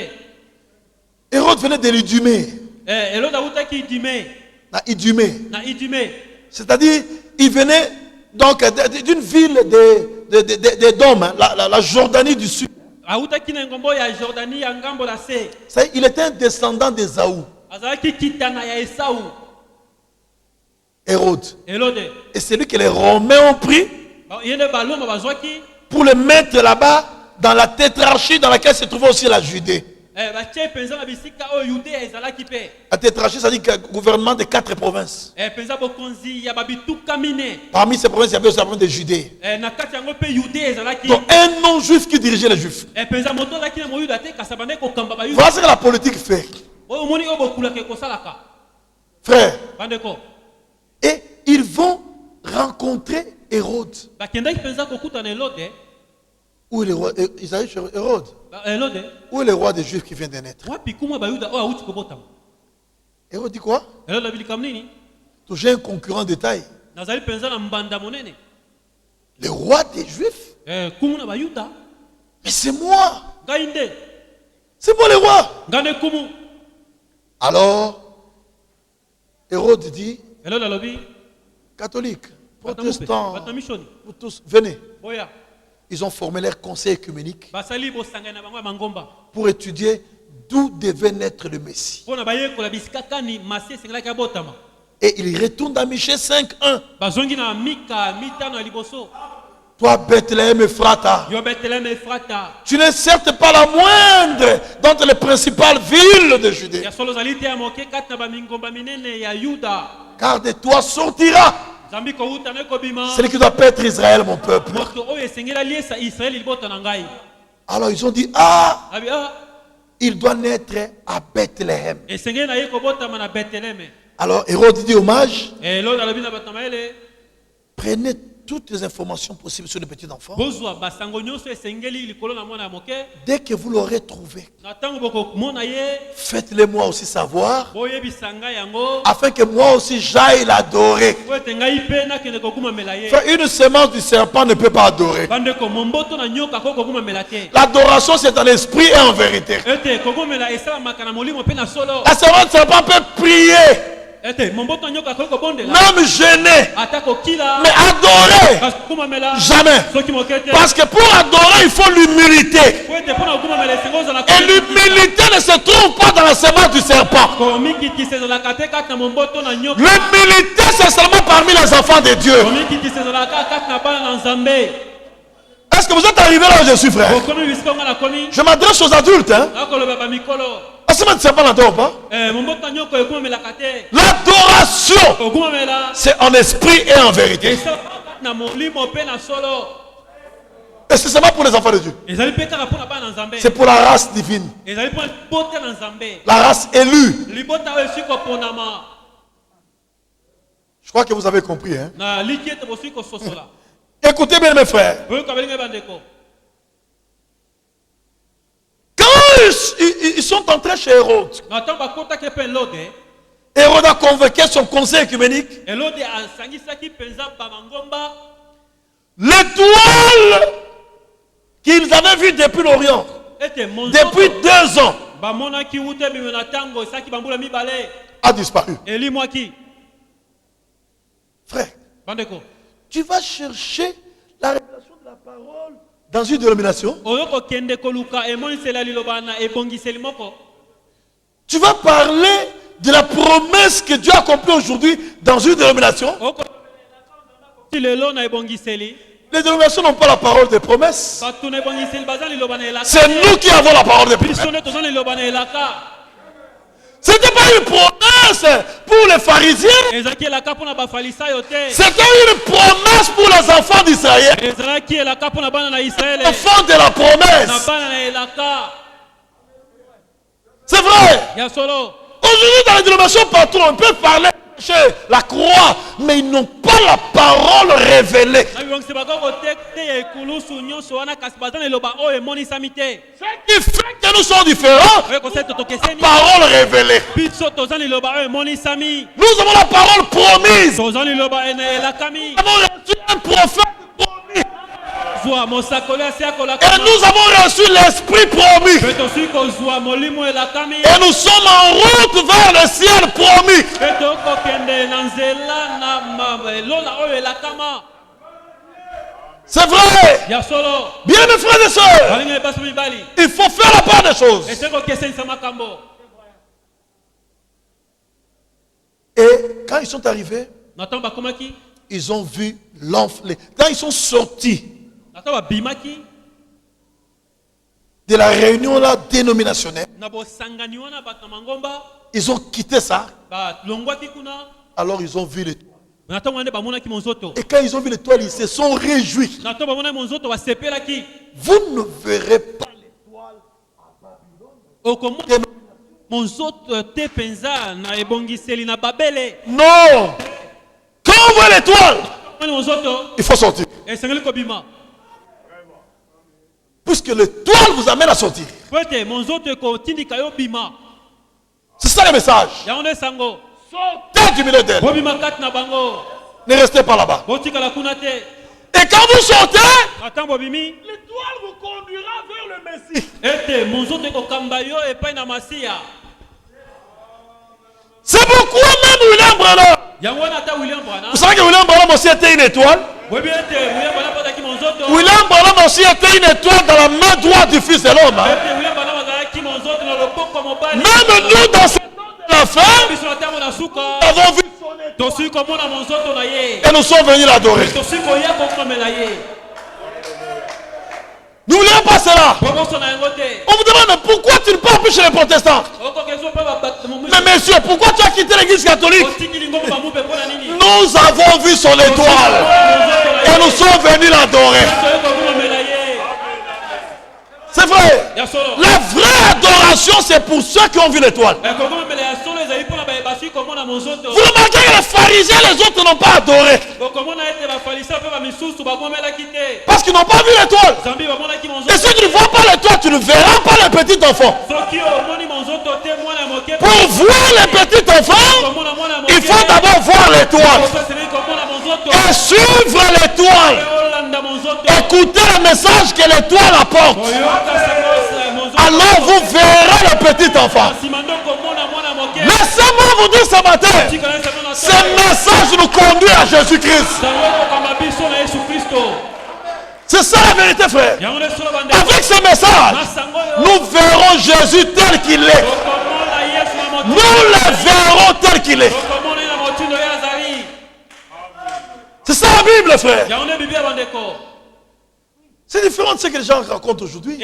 Hérode venait de l'Idumée.
elode awutaki idime
Na Idumée.
na idime
C'est-à-dire, il venait donc d'une ville des Dômes, hein, la Jordanie du Sud.
awutaki na ngombo ya jordani ya ngambo na se
Il était un descendant d'Ésaü.
azalaki kitana ya esau
Hérode.
Elode.
Et c'est lui que les Romains ont pris
Yende baloma bazwaki.
pour le mettre là-bas dans la tétrarchie dans laquelle se trouvait aussi la Judée.
Batie penza na bisika o Yude ezalaki pe.
La tétrarchie, ça dit que le gouvernement de 4 provinces.
Penza bokonzi ya babituka mine.
Parmi ces provinces, il y avait aussi la province de Judée.
Na kati yango pe Yude ezalaki.
Donc un non-juif qui dirigeait les juifs.
Penza moto zaki na moyuda te kasabane ko kamba ba Yude.
Voilà ce que la politique fait.
O moni o bokula ke kosalaka.
Frère.
Bandeko.
Et ils vont rencontrer Hérode.
Bakendaki penza kokuta na Elode.
Où est le roi? Ils arrivent chez Hérode.
Elode.
Où est le roi des Juifs qui vient de naître?
Wapi kuma ba Yuda o auti kobotama.
Hérode dit quoi?
Elode abilikam nini?
J'ai un concurrent de taille.
Nazali penza na mbanda monene.
Le roi des Juifs?
Kumu na ba Yuda.
Mais c'est moi.
Gainde.
C'est moi le roi.
Ngane kumu.
Alors, Hérode dit,
Elode alobi.
catholiques, protestants,
Batamishoni.
vous tous, venez.
Oya.
Ils ont formé leur conseil œcuménique
Basali bosanga na bango mangomba.
pour étudier d'où devait naître le Messie.
Pona baye ko la bisika kani masi sengela ka botama.
Et il retourne dans Michée 5:1.
Bazongi na Mika mitano ya liboso.
Toi, Bethléem Ephrata,
Yo Bethlehem Efrata.
tu n'es certes pas la moindre d'entre les principales villes de Judée,
Ya solo zalite ya moke kat na ba mingomba minene ya Yuda.
car de toi sortira
Zambi ko uta na ko bima.
celui qui doit paître Israël, mon peuple.
Moto o esengela liesa Israël libota na ngai.
Alors ils ont dit, ah,
Abi
il doit naître à Bethléem.
esengela na ye ko botama na Bethlehem.
Alors Hérode dit hommage,
Lo na lobi na batama ele.
prenez toutes les informations possibles sur le petit enfant.
Bozwa basango nyonso esengeli likolo na mwana moke.
Dès que vous l'aurez trouvé,
Na tango boko mona ye.
faites-le moi aussi savoir,
Boye bisanga yango.
afin que moi aussi j'aille l'adorer.
Po ete ngai pe na kende ko kuma mela ye.
Frère, une semence du serpent ne peut pas adorer.
Bande ko momboto na nyoka ko kuma mela te.
L'adoration, c'est en esprit et en vérité.
Ete ko kuma mela esala makana molimo pe na solo.
La semence du serpent peut prier,
Ete momboto na nyoka ko bondela.
même gêner,
Atako kila.
mais adorer,
Parce kuma mela.
jamais.
Soki mokete.
Parce que pour adorer, il faut l'humilité.
Po ete pona kuma mela sengo za na
Et l'humilité ne se trouve pas dans la semence du serpent.
ko miki kisezo la kate kat na momboto na nyoka.
L'humilité, c'est seulement parmi les enfants de Dieu.
Ko miki kisezo la kat na bana na Nzambe.
Est-ce que vous êtes arrivé là où je suis, frère?
Ko komi bisiko nga na komi.
Je m'adresse aux adultes. Hein?
Na ko loba ba mikolo.
La semence du serpent n'adore pas.
Momboto na nyoko ko mela kate.
L'adoration,
Ko kuma mela.
c'est en esprit et en vérité.
Esala kat na molimo pe na solo.
Et c'est seulement pour les enfants de Dieu.
Ezali pe kaka pona bana na Nzambe.
C'est pour la race divine,
Ezali pona bote na Nzambe.
la race élue.
Libota oyo esiko ponama.
Je crois que vous avez compris. Hein?
Na liki ete bosiko sosola.
Écoutez bien, mes frères.
Oyo kabelinga bandeko.
Quand ils sont entrés chez Hérode,
Na tamba kota ke pe Elode.
Hérode a convoqué son conseil œcuménique.
Elode asangisaki penza ba mangomba.
L'étoile qu'ils avaient vue depuis l'Orient,
Ete monzo.
depuis 2 ans,
Ba mona ki ute bimi na tango saki bambula mibale.
a disparu.
Eli mwaki.
Frère,
Bandeko.
tu vas chercher la révélation de la parole dans une dénomination.
Oyo ko kende ko luka emonisela liloba na ebongiseli moko.
Tu vas parler de la promesse que Dieu a accomplie aujourd'hui dans une dénomination.
Oko lelo na ebongiseli.
Les dénominations n'ont pas la parole des promesses.
Batu na ebongiseli bazali liloba na elaka.
C'est nous qui avons la parole des promesses.
Biso ne tozali liloba na elaka.
Ce n'était pas une promesse pour les pharisiens.
Ezaki elaka pona ba farisayo te.
C'était une promesse pour les enfants d'Israël.
Ezaki elaka pona bana na Israël.
Enfants de la
Na
promesse.
bana na elaka.
C'est vrai.
Ya solo.
Aujourd'hui, dans les dénominations partout, on peut parler chez la croix, mais ils n'ont pas la parole révélée.
Na bibongisi bakoko te ekulusu nyonso wana kasi bazali liloba oyo emonisami te.
Ce qui fait que nous sommes différents,
Oyo kose totokeseni.
parole révélée.
Biso tozali liloba oyo emonisami.
Nous avons la parole promise.
Tozali liloba ene elakami.
Nous avons reçu un prophète promis.
Zwa mosakoli asi
Et
akolakama.
nous avons reçu l'esprit promis.
Pe tosili kozwa molimo elakami.
Et nous sommes en route vers le ciel promis.
Pe tokokende na nzela na elola oyo elakama.
C'est vrai.
Ya solo.
Bien mes frères et sœurs,
Balinga epaso mibali.
il faut faire la part des choses.
Ese kokesenisa makambo.
Et quand ils sont arrivés,
Nathan bakomaki.
ils ont vu l'enfler. Quand ils sont sortis
Nathan babimaki.
de la réunion là dénominationnelle,
Na bosangani wana bato na mangomba.
ils ont quitté ça.
Ba longwaki kuna.
Alors ils ont vu l'étoile.
Nathan wande bamonaki monzoto.
Et quand ils ont vu l'étoile, ils se sont réjouis.
Nathan bamonaki monzoto basepelaki.
Vous ne verrez pas l'étoile à Babylone.
Okomona monzoto te penza na ebongiseli na Babele.
Non. Quand on voit l'étoile,
Monzoto
il faut sortir.
esengeli kobima.
Puisque l'étoile vous amène à sortir.
Pwete monzoto ekotindika yo bima.
C'est ça le message.
Yango sango.
Sortez du milieu d'elle.
Bobima kat na bango.
Ne restez pas là-bas.
Botika kuna te.
Et quand vous sortez,
Atan bobimi.
l'étoile vous conduira vers le Messie.
Ete monzoto ekokamba yo epai na Masia.
C'est pourquoi même William Branham.
Yango wana ata William Branham.
Vous savez que William Branham aussi était une étoile.
Bobi ete William Branham pataki monzoto.
William Branham aussi était une étoile dans la main droite du Fils de l'homme. Hein.
Ete William Branham azalaki monzoto na loboko mobali.
Même nous dans ce temps de la fin,
biso na tango na suka.
nous avons vu son étoile.
Tosi komona monzoto na ye.
Et nous sommes venus l'adorer.
Tosi koya kokomela ye.
N'oubliez pas cela.
Boboso na yango te.
On vous demande mais pourquoi tu ne pars plus chez les protestants.
Okokezo pa ba
Mais monsieur, pourquoi tu as quitté l'église catholique?
otiki lingo ba mupe pona nini?
Nous avons vu son étoile. Et nous sommes venus l'adorer. C'est vrai.
Ya solo.
La vraie adoration, c'est pour ceux qui ont vu l'étoile.
Ekokomela ya solo ezali pona ba basi komona monzoto.
Vous remarquez que les pharisiens, les autres n'ont pas adoré.
Okomona ete ba falisa pe ba misusu ba komela kite.
Parce qu'ils n'ont pas vu l'étoile.
Zambi ba mona ki
Et
monzoto.
si tu ne vois pas l'étoile, tu ne verras pas les petits enfants.
Soki omoni monzoto te mwana moke.
Pour voir les petits enfants,
Komona mwana moke.
il faut d'abord voir l'étoile.
komona monzoto.
Et suivre l'étoile.
Olanda monzoto.
Écoutez le message que l'étoile apporte.
Oyoka sango monzoto.
Alors vous verrez les petits enfants.
Simando komona mwana moke.
Laissez-moi vous dire ce matin, ce message nous conduit à Jésus-Christ. C'est ça la vérité, frère. Avec ce message, nous verrons Jésus tel qu'il est. Nous le verrons tel qu'il est. C'est ça la Bible, frère. C'est différent de ce que les gens racontent aujourd'hui.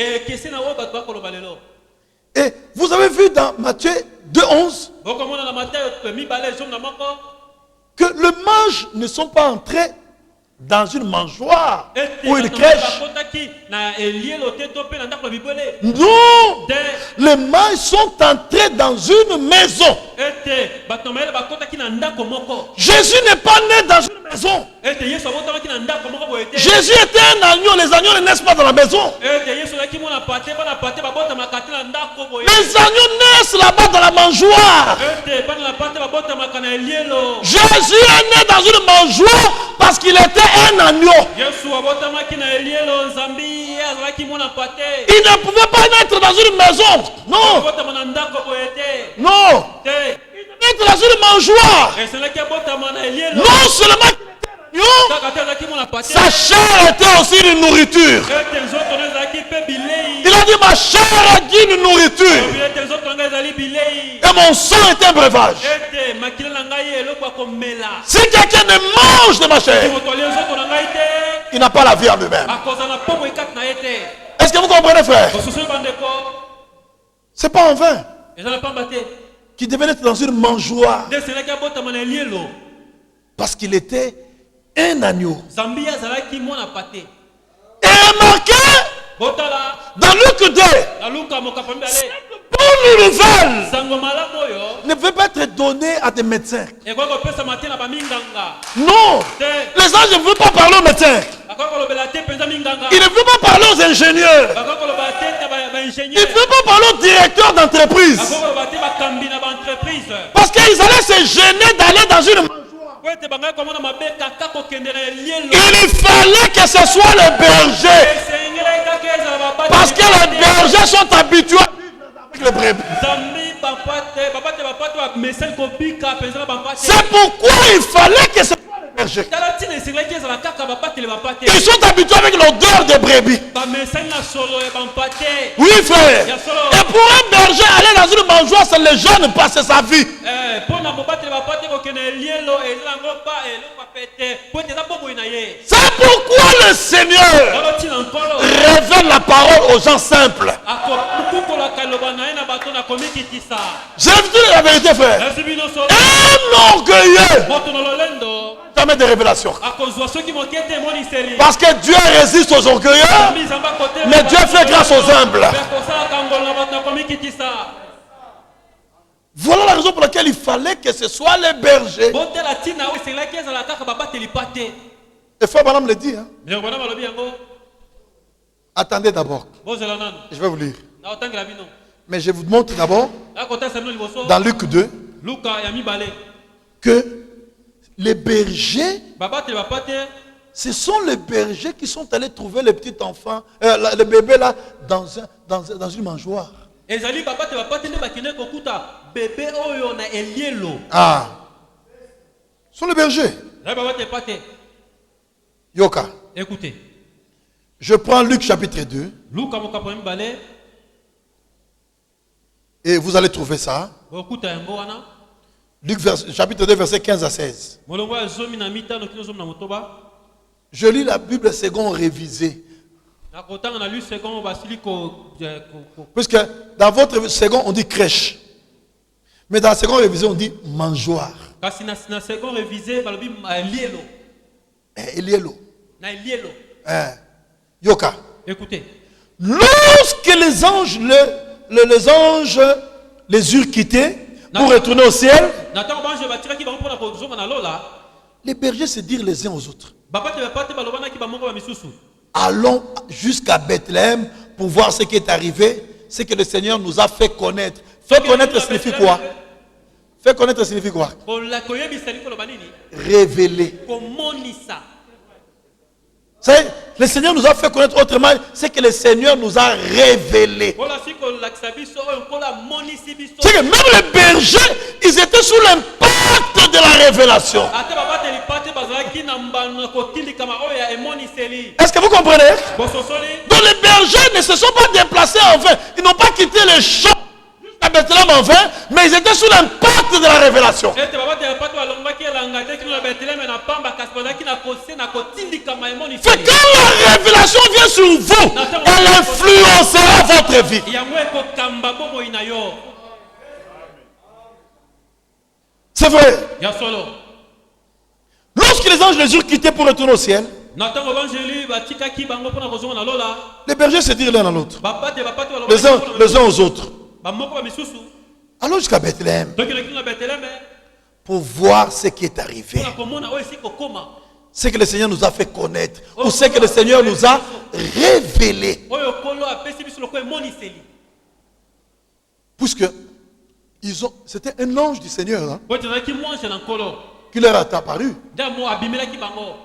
Et vous avez vu dans Matthieu 2,11 que le mange ne sont pas entrés dans une mangeoire ou une crèche. Non, les mages sont entrés dans une maison. Jésus n'est pas né dans une maison. Jésus était un agneau. Les agneaux ne naissent pas dans la maison. Les agneaux naissent là-bas dans la mangeoire. Jésus est né dans une mangeoire parce qu'il était un agneau. Il ne pouvait pas naître dans une maison. Non. Non. Il naît dans une mangeoire. Non seulement qu'il était un agneau, sa chair était aussi une nourriture. Il a dit ma chair a dit une nourriture. Et mon sang est un breuvage. Si quelqu'un ne mange de ma chair, il n'a pas la vie en lui-même. Est-ce que vous comprenez, frère? C'est pas en vain qu'il devait être dans une mangeoire. Parce qu'il était un agneau. Et remarquez, dans Luc 2, bonne nouvelle ne peut pas être donnée à des médecins. Non, les anges ne veulent pas parler aux médecins. Ils ne veulent pas parler aux ingénieurs. Ils ne veulent pas parler aux directeurs d'entreprise. Parce qu'ils allaient se gêner d'aller dans une mangeoire. Il fallait que ce soit les bergers. Parce que les bergers sont habitués à vivre avec les brebis. C'est pourquoi il fallait que ce soit les bergers.
tala ntina esengelaki ezala kaka babateli bapate
Ils sont habitués avec l'odeur des brebis.
bamesani na solo ya bampate
Oui, frère.
ya solo
Et pour un berger, aller dans une mangeoire, ça ne le gêne pas, c'est sa vie.
mpo na mobateli bapate kokende elielo ezala yango pa eloko apete po ete eza bomoi na ye
C'est pourquoi le Seigneur
tala ntina nkolo
révèle la parole aux gens simples.
akokukolaka liloba na ye na bato na komikitisa
Je vais vous dire la vérité, frère.
nasi bino solo
Un orgueilleux,
moto na lolendo
jamais de révélation.
akozwa soki moke te emoniseli
Parce que Dieu résiste aux orgueilleux, mais Dieu fait grâce aux humbles.
kosalaka ngolo na bato na komikitisa
Voilà la raison pour laquelle il fallait que ce soit les bergers.
botela ntina oyo esengelaki ezala kaka babateli pate
Et frère Madame le dit. Hein?
ndeko bana balobi yango
Attendez d'abord.
bozela nano
Je vais vous lire.
naotangela bino
Mais je vous montre d'abord,
nakotasa bino liboso
dans Luc 2,
luka ya mibale
que les bergers,
babateli bapate
ce sont les bergers qui sont allés trouver les petits enfants, le bébé là, dans une mangeoire.
ezali babateli bapate nde bakende kokuta bebe oyo na elielo
Ah. Ce sont les bergers.
ezali babateli pate
Yoka.
écoutez
Je prends Luc chapitre 2
luka mokapo ya mibale
et vous allez trouver ça.
bokuta yango wana
Luc chapitre 2 verset 15 à 16.
molongo ya zomi na mitano kino zomi na motoba
Je lis la Bible second révisée.
nakotanga na lui second basili
Puisque dans votre second on dit crèche. Mais dans la seconde révisée on dit mangeoire.
kasi na second révisé balobi elielo
Elielo.
na elielo
Yoka.
écoutez
Lorsque les anges les anges les eurent quittés pour retourner au ciel,
na ntango bange batikaki bango mpona kozonga na lola
les bergers se dirent les uns aux autres,
babateli bapate balobanaki bamoko bamisusu
allons jusqu'à Bethléem pour voir ce qui est arrivé, ce que le Seigneur nous a fait connaître. Fait connaître signifie quoi? Fait connaître signifie quoi?
koyebisani koloba nini
Révéler.
komonisa
C'est, le Seigneur nous a fait connaître autrement ce que le Seigneur nous a révélé.
kola si kolakisa biso oyo kola monisi biso
C'est que même les bergers, ils étaient sous l'impact de la révélation.
ate babateli pate bazalaki na mbano kotindikama oyo ya emoniseli
Est-ce que vous comprenez?
bososoli
Donc les bergers ne se sont pas déplacés en vain. Ils n'ont pas quitté les champs jusqu'à Bethléem en vain, mais ils étaient sous l'impact de la révélation.
ete babateli pate balongwaki elanga te kino na beteleme na pamba kasi bazalaki na kose na kotindikama
Fait
emoniseli
quand la révélation vient sur vous, elle influencera votre vie.
yango ekokamba bomoi na yo
C'est vrai.
ya solo
Lorsque les anges les eurent quittés pour retourner au ciel,
na ntango banzeli batikaki bango mpona kozonga na lola
les bergers se dirent l'un à l'autre,
bapate bapate
les uns aux autres,
bamoko bamisusu
allons jusqu'à Bethléem
tokende kino na beteleme
pour voir ce qui est arrivé,
mpona komona oyo esi kokoma
ce que le Seigneur nous a fait connaître, ou ce que le Seigneur nous a révélé.
oyo kolo apesi biso lokola emoniseli
Puisque c'était un ange du Seigneur hein,
po ete ezalaki mwange na nkolo
qui leur est apparu.
nde mo abimelaki bango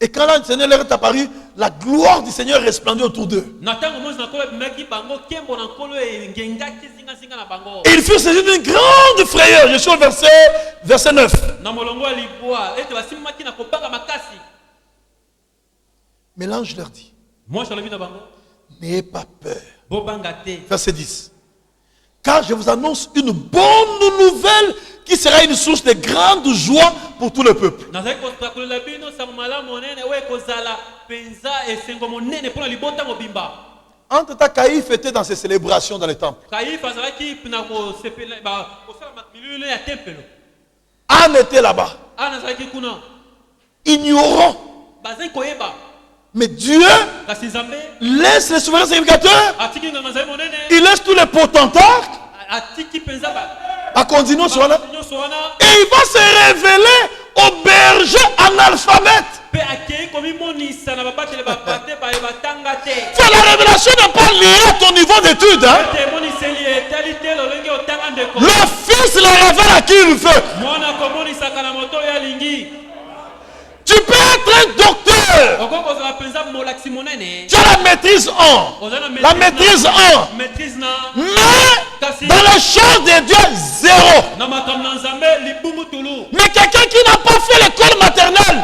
Et quand le Seigneur leur est apparu, la gloire du Seigneur resplendit autour d'eux.
na ntango mwange na nkolo abimelaki bango nkembo na nkolo engengaki zingazinga na bango
Et ils furent saisis d'une grande frayeur. Je suis au verset 9.
na molongo ya libwa ete basimimaki na kobanga makasi
Mais l'ange leur dit,
mwange alobi na bango
n'ayez pas peur.
bobanga te
Verset 10. Car je vous annonce une bonne nouvelle qui sera une source de grande joie pour tout le peuple.
nazali kosakolela bino sango malamu monene oyo ekozala mpenza esengo monene mpona libota mobimba
Entre-temps, Caïphe était dans ses célébrations dans le temple.
kayifa azalaki na kosepela kosala milulu ya tempelo
Anne était là-bas,
ana azalaki kuna
ignorant.
bazali koyeba
Mais Dieu
kasi nzambe
laisse les souverains sacrificateurs,
atiki nganga zali monene
il laisse tous les potentats
atiki mpenza
à continuer sur là.
nyonso wana
Et il va se révéler aux bergers analphabètes.
mpe akei komimonisa na babateli bapate batanga te
Enfin, la révélation n'est pas liée à ton niveau d'études. Hein?
ete emoniseli etali te lolenge otanga ndeko
Le Fils le révèle à qui il veut.
mwana komonisaka na moto oyo alingi
Tu peux être un docteur.
okoki kozala mpenza molakisi monene
Tu as la maîtrise en. La maîtrise en.
maîtrise na
Mais dans les choses de Dieu, zéro.
na makambo na nzambe libumu tulu
Mais quelqu'un qui n'a pas fait l'école maternelle,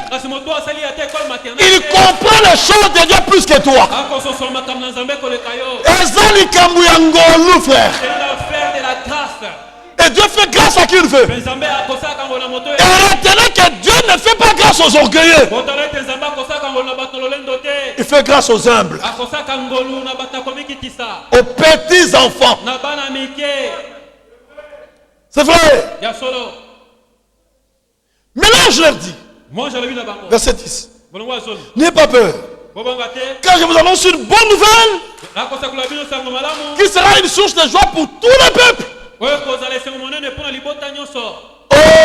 les choses de Dieu plus que toi.
akososoma makambo na nzambe koleka yo
Eza likambo ya ngolu, frère.
c'est l'affaire de la grâce.
Et Dieu fait grâce à qui il veut.
Mais nzambe akosaka yango na moto
Et retenez que Dieu ne fait pas grâce aux orgueilleux.
botala ete nzambe akosaka yango na bato lolendo te
Il fait grâce aux humbles,
akosaka ngolu na bato akomikitisa
aux petits enfants.
na bana mike
C'est vrai.
ya solo.
Maintenant, je leur dis,
Moi jalobi na bango
verset 10.
bolongo ya zolo
N'ayez pas peur.
bobanga te
Car je vous annonce une bonne nouvelle
nakosakula bino sango malamu
qui sera une source de joie pour tous les peuples.
oyo kozala esengo monene mpo na libota nyonso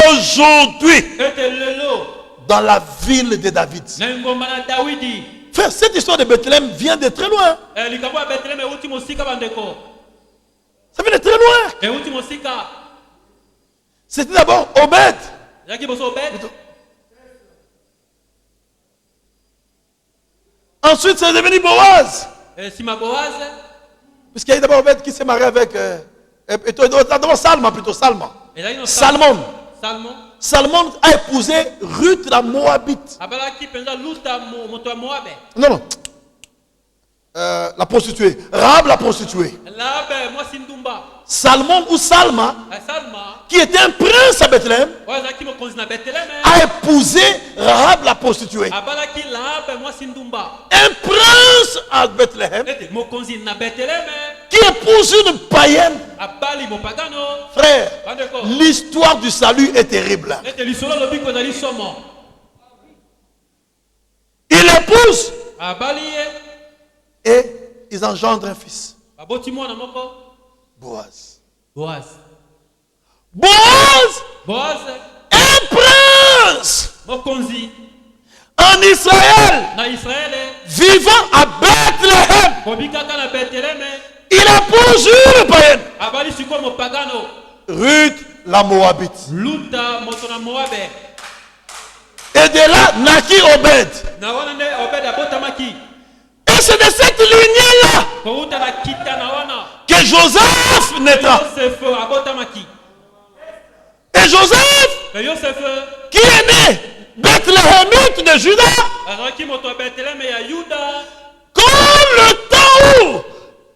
Aujourd'hui,
ete lelo
dans la ville de David.
na ngomba na dawidi.
Frère, cette histoire de Bethléem vient de très loin.
Likambo ya beteleme euti mosika bandeko
Ça vient de très loin.
euti mosika
C'était d'abord Obed.
ezalaki boso obed
Ensuite, c'est devenu Boaz.
nsima boaz
Puisqu'il y a d'abord Obed qui s'est marié avec... d'abord Salma plutôt, Salma.
ezalaki no
Salmon.
salmon
Salmon a épousé Ruth la Moabite.
abalaki mpenza luta moto ya moabe
Non, non. La prostituée. Rahab la prostituée.
labe mwasi ndumba
Salmon ou Salma,
salma
qui était un prince à Bethléem,
oyo azalaki mokonzi na beteleme
a épousé Rahab la prostituée.
abalaki labe mwasi ndumba
Un prince à Bethléem
ete mokonzi na beteleme
qui épouse une païenne.
abali mopagano
Frère,
bandeko
l'histoire du salut est terrible.
ete lisolo lobi kozali somo
Il épouse
abali ye
et ils engendrent un fils.
baboti mwana moko
Boaz.
boaz
Boaz,
boaz
un prince
mokonzi
en Israël,
na israele
vivant à Bethléem.
kobikaka na beteleme
Il épouse une païenne.
abali sikoyo mopagano
Ruth la Moabite.
luta moto na moabe
Et de là naquit Obed.
na wana nde obed abotamaki
Et c'est de cette lignée-là
kouta na kita na wana
que Joseph naîtra.
yosef abotamaki
Et Joseph,
me yosef
qui est né Bethléemite de Juda,
azalaki moto ya beteleme ya yuda
comme le temps où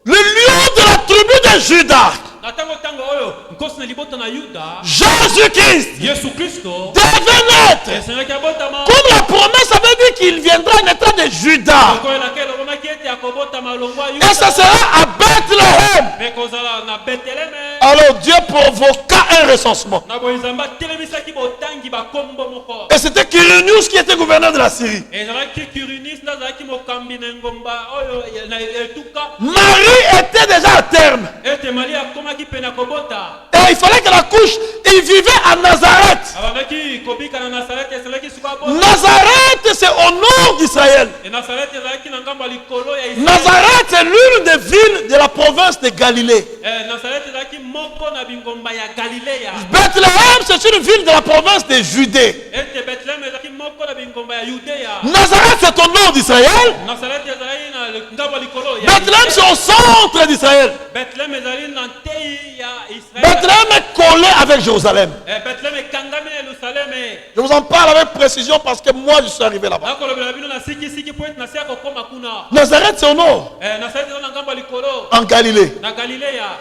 le lion de la tribu de Juda,
na ntango oyo nkosi na libota na yuda
Jésus-Christ,
yesu kristo
devait naître.
esengaki abotama
Comme la promesse avait dit qu'il viendra naître de Juda.
okoyelaka elobomaki ete akobotama longwa
Et ça
yuda
sera à Bethléem.
me kozala na beteleme
Alors Dieu provoqua un recensement.
na boye nzambe atelemisaki botangi bakombo moko
Et c'était Quirinius qui était gouverneur de la Syrie.
ezalaki kirinis nde azalaki mokambi na engomba oyo na etuka
Marie était déjà à terme.
ete mali akomaki pene kobota
Et il fallait qu'elle accouche. Il vivait à Nazareth.
abandaki kobika na nazarete esalaki siko abota
Nazareth, c'est au nord d'Israël.
e nazarete ezalaki na ngambo ya likolo ya Israel.
Nazareth, c'est l'une des villes de la province de Galilée.
nazarete ezalaki moko na bingomba ya galileya
Bethléem, c'est une ville de la province de Judée.
ete betlehem ezalaki moko na bingomba ya yudeya
Nazareth, c'est au nord d'Israël.
nazarete ezalaki na ngambo ya likolo ya
Bethléem, c'est au centre d'Israël.
betlehem ezali na ntei ya israel
Bethléem est collé avec Jérusalem.
betlehem ekangami na yerusaleme
Je vous en parle avec précision parce que moi, je suis arrivé là-bas.
nakolobela bino na sikisiki po ete nasi ya kokóma kuna
Nazareth, c'est au nord,
nazarete eza na ngambo ya likolo
en Galilée.
na galileya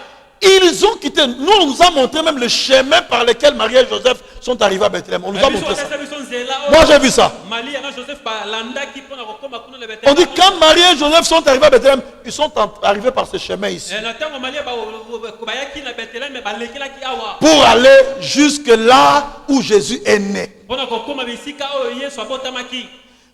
Ils ont quitté. Nous, on nous a montré même le chemin par lequel Marie et Joseph sont arrivés à Bethléem. On nous a
biso
montré ça.
otesa biso nzela
Moi,
oyo
j'ai vu ça.
malia na joseph balandaki mpona kokóma kuna na
On dit
betlehem
quand Marie et Joseph sont arrivés à Bethléem, ils sont arrivés par ce chemin ici.
na ntango malia bayaki na betlehem balekelaki awa
Pour aller jusque là où Jésus est né.
mpona kokóma bisika oyo yesu abotamaki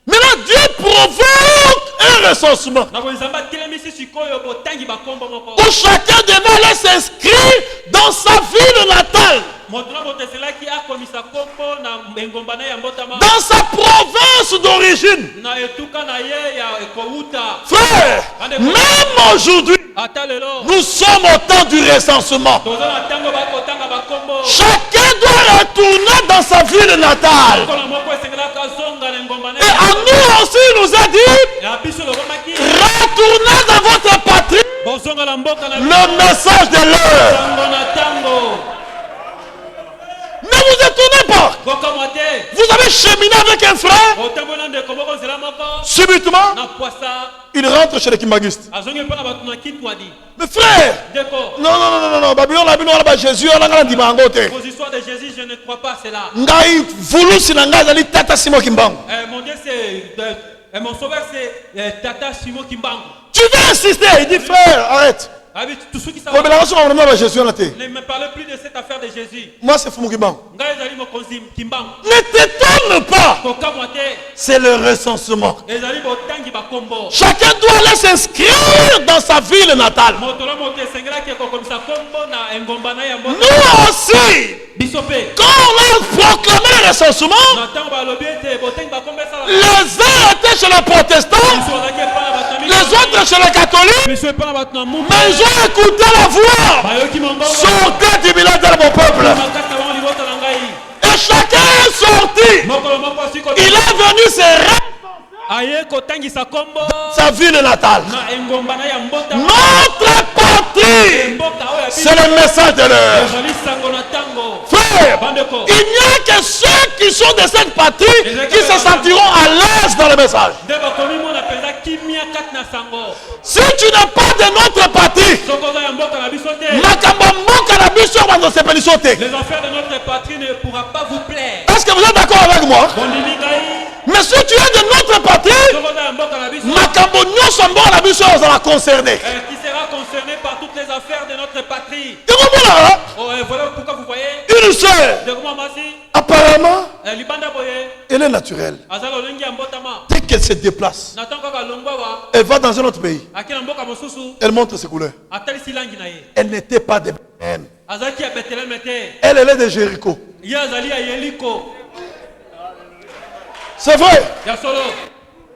Maintenant, Dieu provoque un recensement
na boye nzambe atelemisi sikoyo botangi bakombo moko
où chacun devait aller s'inscrire dans sa ville natale,
moto na moto eselaki akomisa kombo na engomba na ye ya mbotama
dans sa province d'origine.
na etuka na ye ya ekowuta
Frère, même aujourd'hui,
ata lelo
nous sommes au temps du recensement.
toza na ntango bakotanga bakombo
Chacun doit retourner dans sa ville natale.
kola moko esengelaka zonga na engomba na
Et
ye
à nous aussi, il nous a dit,
na biso lobomaki
retournez dans votre patrie.
bozonga na mboka na
Le message de l'heure.
tango na tango
Mais vous êtes retournez pas.
Kokamwa te.
Vous avez cheminé avec un frère.
Otambola ndeko moko nzela moko.
Subitement,
Na poisa.
il rentre chez les kimbanguistes.
Azongi mpona bato na kitwadi.
Mais frère,
Ndeko.
non, Babylone, Jésus, on a dit mangote.
Aux histoires de Jésus, je ne crois pas à cela.
Ngai voulu sinanga zali tata Simon Kimbangu.
Mon Dieu, c'est mon sauveur, c'est Tata Simon Kimbangu.
Tu veux insister, il dit frère, arrête.
Ah oui, tous ceux qui savent.
Jésus, on a été.
Ne me parlez plus de cette affaire de Jésus.
Moi, c'est Fumu Kimbangu.
Ngai ezali mokonzi Kimbangu.
Ne t'étonne pas.
Kokamwa te.
C'est le recensement.
Ezali botangi bakombo.
Chacun doit aller s'inscrire dans sa ville natale.
Motolo moke sengela ke kokomisa kombo na engomba na ya mboka.
Nous aussi,
Bisope.
quand on a proclamé le recensement,
Na tango balobi ete botangi bakombo sala.
les uns étaient chez les protestants,
Biso ozaki epana bato na
les autres chez les catholiques,
Biso epana bato na mumba.
mais ils ont écouté la voix.
Bayoki mongongo.
Sortez du village de mon peuple.
Makata bango libota na ngai.
Et chacun est sorti.
Mokolo moko siko.
Il est venu se rendre
Aye kotangisa kombo.
sa ville natale.
Na engomba na ya mbota.
Notre patrie,
Mboka oyo ya
c'est le message de l'heure.
ezali sango na tango.
Frère,
Bandeko.
il n'y a que ceux qui sont de cette patrie qui se sentiront à l'aise dans le message.
Nde bakomi mona penza kimia kati na sango.
Si tu n'es pas de notre patrie,
Soko oza ya mboka na biso te.
makambo mboka na biso bando sepeliso te.
Les affaires de notre patrie ne pourra pas vous plaire.
Est-ce que vous êtes d'accord avec moi?
Bondimi ngai.
Mais si tu es de notre patrie,
Soko oza ya mboka na biso.
makambo nyonso mboka na biso ozala concerné.
Qui sera concerné par toutes les affaires de notre patrie.
Voilà,
Oh, voilà pourquoi vous voyez.
une sœur,
De comment masi.
apparemment,
Libanda boye.
elle est naturelle.
Azala olengi ya mbotama.
Dès qu'elle se déplace,
Natan kaka longwa wa.
elle va dans un autre pays.
Akina mboka mosusu.
Elle montre ses couleurs.
Atalisi langi na ye.
Elle n'était pas de Bethléem.
Azaki ya Bethlehem te.
Elle est de Jéricho.
Ye azali ya Yeriko.
C'est vrai.
Ya solo.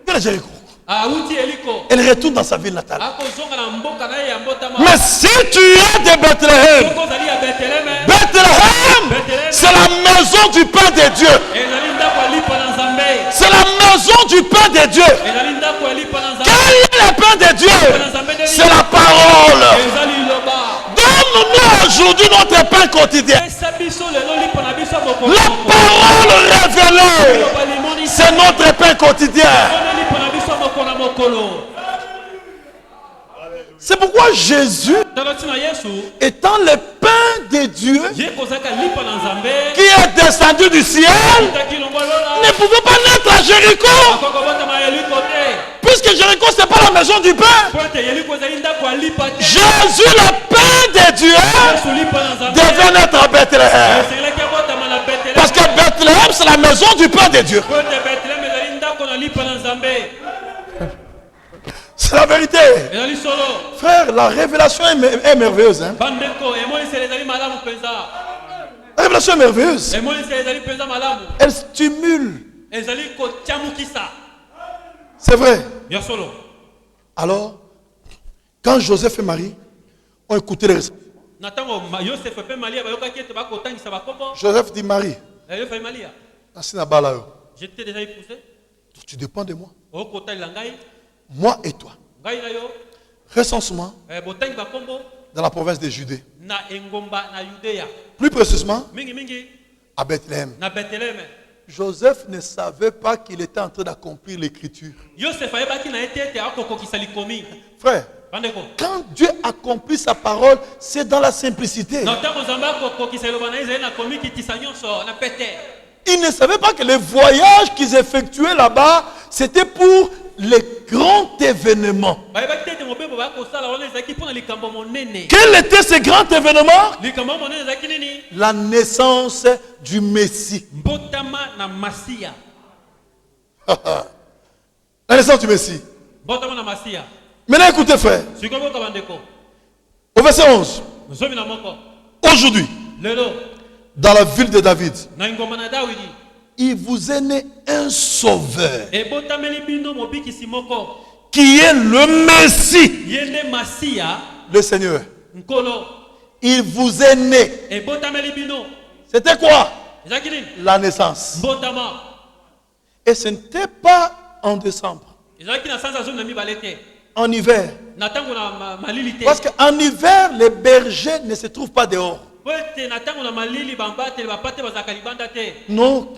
Elle est de Jéricho.
Auti Yeriko.
Elle retourne dans sa ville natale.
Akozonga na mboka na ye ya mbotama.
Mais si tu es de Bethléem,
Soko ozali ya Bethlehem.
Bethléem, c'est la maison du Père de Dieu.
Ezali ndako ya lipa na Nzambe.
C'est la maison du Père de Dieu.
Ezali ndako ya lipa na Nzambe.
Quel est le Père de Dieu? C'est la parole.
Ezali loba.
Donne-nous aujourd'hui notre pain quotidien.
Esa biso lelo lipa na biso moko.
La parole révélée,
Loba limoni.
c'est notre pain quotidien.
Ona lipa na biso moko na mokolo.
C'est pourquoi Jésus,
Talotina Yesu.
étant le pain de Dieu
Ye kozaka lipa na Nzambe.
qui est descendu du ciel,
Taki longo lola.
ne pouvait pas naître à Jéricho,
Akoko bota ma Yeriko te.
puisque Jéricho c'est pas la maison du pain.
Pote Yeriko ezali ndako ya lipa te.
Jésus, le pain de Dieu,
Yesu lipa na Nzambe.
devait naître à Bethléem.
Esengelaki abotama na Bethlehem.
Parce que Bethléem, c'est la maison du pain de Dieu.
Pote Bethlehem ezali ndako na lipa na Nzambe.
C'est la vérité.
Ezali solo.
Frère, la révélation est merveilleuse. Hein?
Bandeko emoniseli ezali malamu penza.
La révélation est merveilleuse.
Emoniseli ezali penza malamu.
Elle stimule.
Ezali kotiamukisa.
C'est vrai.
Ya solo.
Alors, quand Joseph et Marie ont écouté les récits,
Na tango Yosef pe Malia bayokaki ete bakotangisa bakombo.
Joseph dit Marie,
Yosef Malia.
tu
J'étais déjà épousé.
dépends de moi.
Okotalela ngai.
Moi et toi.
Ngai na yo.
Recensement
Botangi bakombo.
dans la province de Judée.
Na engomba na Yudea.
Plus précisément,
Mingi mingi.
à Bethléem.
Na Bethlehem.
Joseph ne savait pas qu'il était en train d'accomplir l'écriture.
Yosef ayebaki na ete ete akokokisa likomi.
Frère,
Bandeko.
quand Dieu accomplit sa parole, c'est dans la simplicité.
Na tango Nzambe akokokisa liloba na ezali na komi kitisa nyonso na pete.
Ils ne savaient pas que les voyages qu'ils effectuaient là-bas, c'était pour les grands événements.
Bayebaki ete mobembo bakosala wana ezalaki mpona likambo monene.
Quel était ce grand événement?
Likambo monene ezalaki nini?
La naissance du Messie.
Mbotama na Masia.
La naissance du Messie.
Mbotama na Masia.
Maintenant écoutez frère,
Sikoyo kabandeko.
au verset 11.
Nzomi na moko.
Aujourd'hui,
Lelo
dans la ville de David,
na ngoma na Dawidi.
il vous est né un sauveur
Ebotameli bino mobikisi moko.
qui est le Messie,
Yende Masia
le Seigneur.
nkolo.
Il vous est né.
Ebotameli bino.
C'était quoi?
Ezalaki nini?
La naissance.
Mbotama.
Et ce n'était pas en décembre,
Ezalaki na sanza zomi na mibale te.
en hiver.
Na tango na malili te.
Parce qu'en hiver, les bergers ne se trouvent pas dehors. Non,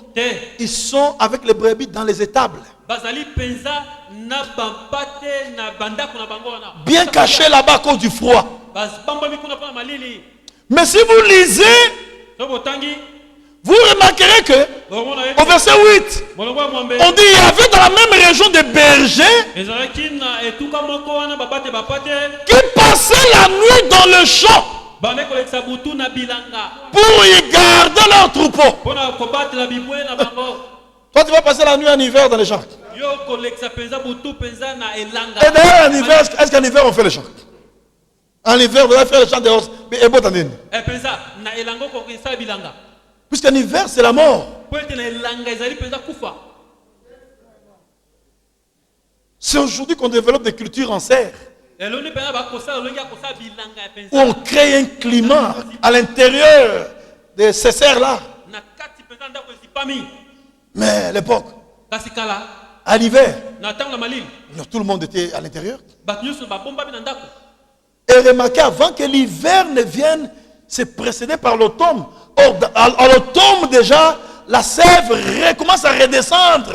ils sont avec les brebis dans les étables. Bien cachés là-bas à cause du froid. Mais si vous lisez, vous remarquerez que au verset 8, on dit il y avait dans la même région des bergers qui passaient la nuit dans le champ pour y garder leurs troupeaux. Toi, tu vas passer la nuit en hiver dans les champs. Et d'ailleurs, en hiver, est-ce qu'en hiver on fait les champs? En hiver, on va faire les champs dehors. Et bon, puisqu'en hiver, c'est la mort. C'est aujourd'hui qu'on développe des cultures en serre. Où on crée un climat à l'intérieur de ces serres-là. Mais à l'époque, à l'hiver, tout le monde était à l'intérieur. Et remarquez, avant que l'hiver ne vienne, c'est précédé par l'automne. Or, à l'automne déjà, la sève recommence à redescendre.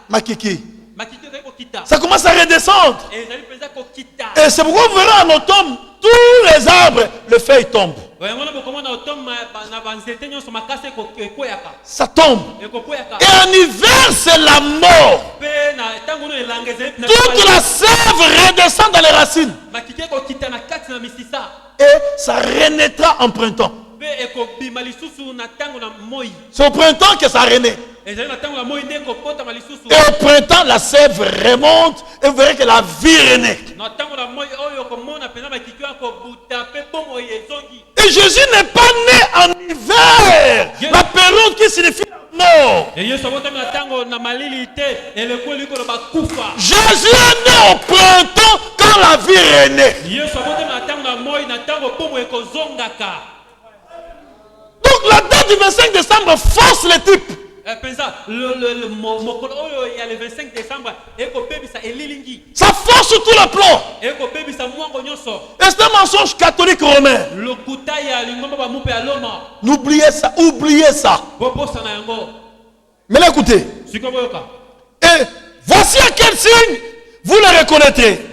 Makiki. Ça commence à redescendre. Et c'est pourquoi vous verrez en automne, tous les arbres, le feuille tombe. Ça tombe. Et en hiver, c'est la mort. Toute la sève redescend dans les racines. Et ça renaîtra en printemps. C'est au printemps que ça renaît. Et au printemps, la sève remonte et vous verrez que la vie renaît. Et Jésus n'est pas né en hiver, la période qui signifie la mort. Jésus est né au printemps quand la vie renaît. Donc la date du 25 décembre force les types. Ça force tout le plan. Et c'est un mensonge catholique romain. N'oubliez ça, oubliez ça. Mais là, écoutez. Et voici à quel signe vous le reconnaîtrez.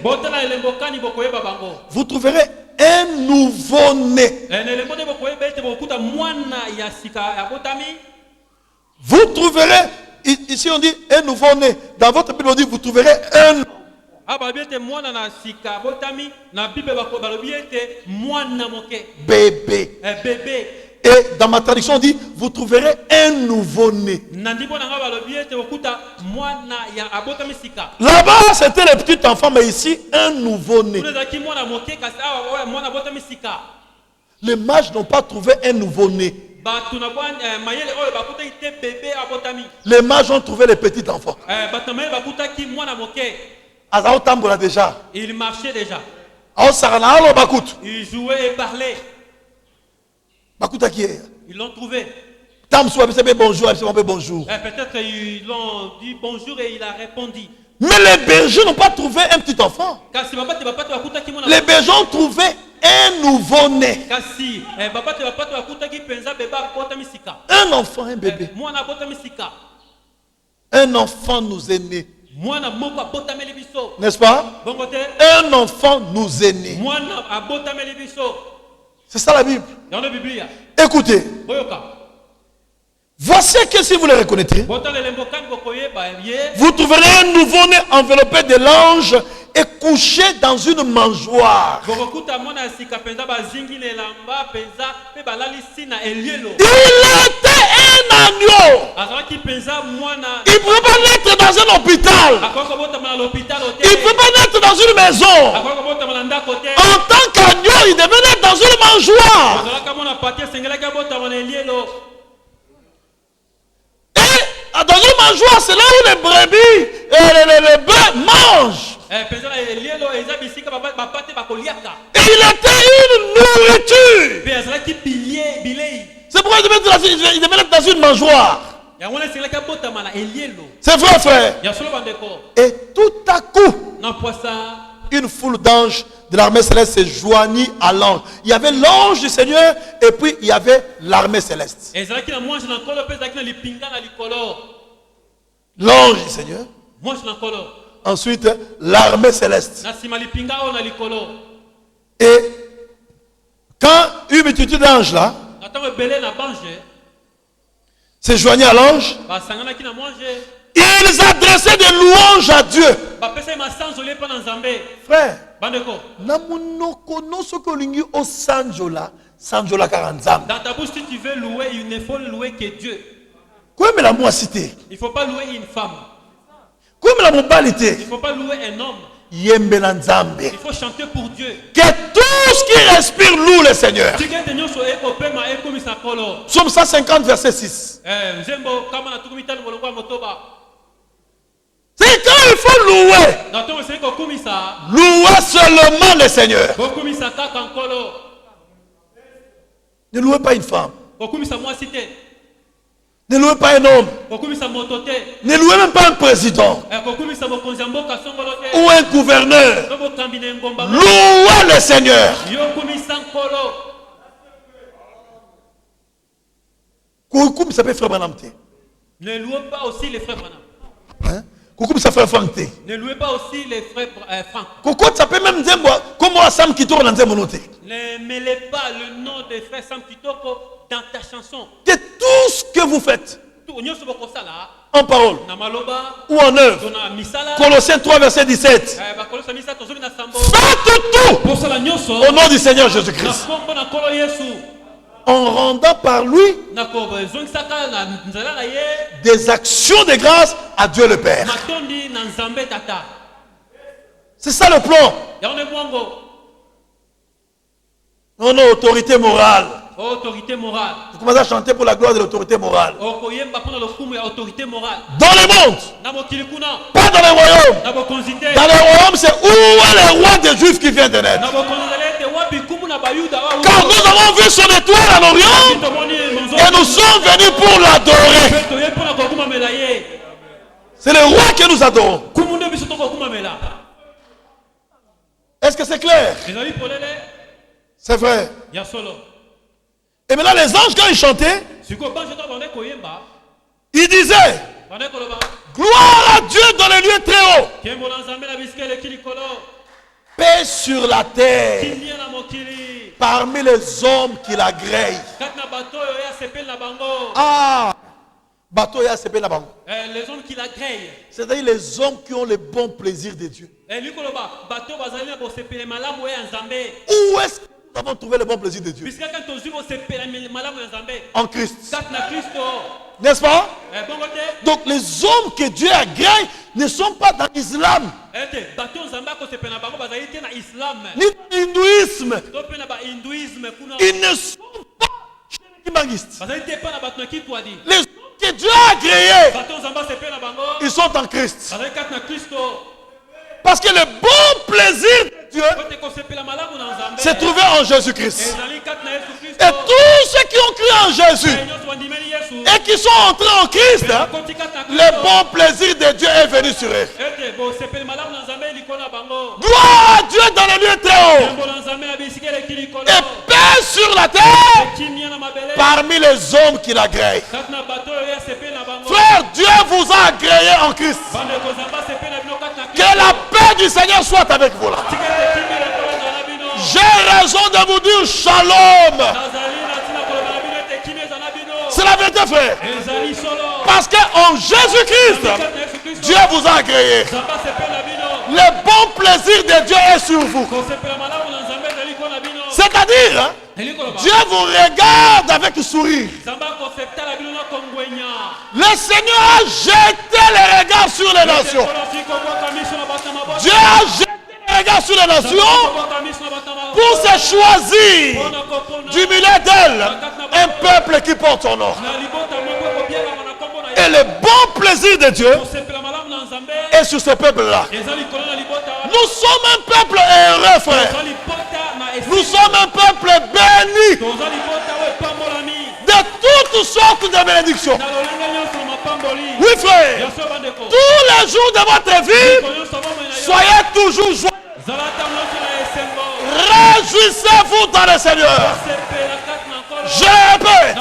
Vous trouverez un nouveau-né. Vous trouverez, ici on dit un nouveau-né. Dans votre Bible on dit vous trouverez un bébé. Et dans ma traduction on dit vous trouverez un nouveau-né. Là-bas c'était le petit enfant, mais ici un nouveau-né. Les mages n'ont pas trouvé un nouveau-né. Les mages ont trouvé les petits enfants. Déjà.
Il marchait déjà. Il jouait et parlait.
Ils
l'ont trouvé.
Bonjour.
Peut-être ils l'ont dit bonjour et il a répondu.
Mais les bergers n'ont pas trouvé un petit enfant. Les bergers ont trouvé un nouveau-né. Un enfant, un bébé. Un enfant nous est né. N'est-ce pas? Un enfant nous est né. C'est ça la Bible. Écoutez. Voici que si vous le reconnaîtrez, vous trouverez un nouveau-né enveloppé de l'ange et couché dans une mangeoire. Il était un agneau. Il ne pouvait pas naître dans un hôpital. Il ne pouvait pas naître dans une maison. En tant qu'agneau, il devait naître dans une mangeoire. Dans une mangeoire, c'est là où les brebis et les bœufs mangent. Et il était une nourriture. C'est pourquoi il devait être dans une mangeoire. C'est vrai, frère. Et tout à coup, une foule d'anges de l'armée céleste se joignit à l'ange. Il y avait l'ange du Seigneur et puis il y avait l'armée céleste. L'ange du Seigneur. Ensuite, l'armée céleste. Et quand une multitude d'anges là se joignait à l'ange, ils adressaient des louanges à Dieu. Frère, dans
ta bouche, si tu veux louer, il ne faut louer que Dieu.
Il
ne faut pas louer une femme.
Il
Il ne faut pas louer un homme. Il faut chanter pour Dieu.
Que tout ce qui respire loue le Seigneur. Psaume 150, verset 6. C'est quand il faut louer. Louer seulement le Seigneur. Ne louez pas une femme. Ne louez pas un homme. Ne louez même pas un président ou un gouverneur. Louez le Seigneur.
Ne louez pas aussi les frères Branham.
Hein? Ne
louez pas aussi les frères Franck. Ne mêlez pas le nom des frères Sam Kitoko dans ta chanson.
Que tout ce que vous faites en parole ou en œuvre, Colossiens 3 verset 17, faites tout au nom du Seigneur Jésus-Christ, en rendant par lui des actions de grâce à Dieu le Père. C'est ça le plan. Non, non, autorité morale.
Autorité morale.
Vous commencez à chanter pour la gloire de l'autorité morale. Dans le monde. Pas dans les royaumes. Dans les royaumes, c'est où est le roi des Juifs qui vient de naître. Quand nous avons vu son étoile en Orient, et nous sommes venus pour l'adorer. C'est le roi que nous adorons. Est-ce que c'est clair? C'est vrai. Et maintenant les anges quand ils chantaient, ils disaient gloire à Dieu dans les lieux très hauts, paix sur la terre parmi les hommes qui l'agréent. Ah, bateau ya sepel na bango.
Les hommes qui l'agréent.
C'est-à-dire les hommes qui ont le bon plaisir de Dieu. Où est-ce que nous avons trouvé le bon plaisir de Dieu? En Christ. N'est-ce pas? Donc les hommes que Dieu agrée ne sont pas dans l'islam, ni dans l'hindouisme. Ils ne sont pas chez les kimangistes. Les hommes que Dieu a agréés, ils sont en Christ. Parce que le bon plaisir de Dieu s'est trouvé en Jésus-Christ. Et tous ceux qui ont cru en Jésus et qui sont entrés en Christ, le bon plaisir de Dieu est venu sur eux. Gloire à Dieu dans les lieux très hauts. Et paix sur la terre parmi les hommes qui l'agréent. Frère, Dieu vous a agréé en Christ. Que la paix du Seigneur soit avec vous là. J'ai raison de vous dire shalom. C'est la vérité, frère. Parce qu'en Jésus-Christ, Dieu vous a agréé. Le bon plaisir de Dieu est sur vous. C'est-à-dire, Dieu vous regarde avec sourire. Le Seigneur a jeté les regards sur les nations. Dieu a jeté les regards sur les nations pour se choisir du milieu d'elles un peuple qui porte son nom. Et le bon plaisir de Dieu est sur ce peuple-là. Nous sommes un peuple heureux, frère. Nous sommes un peuple béni de toutes sortes de bénédictions. Oui, frère. Tous les jours de votre vie, soyez toujours joyeux. Réjouissez-vous dans le Seigneur. Je répète,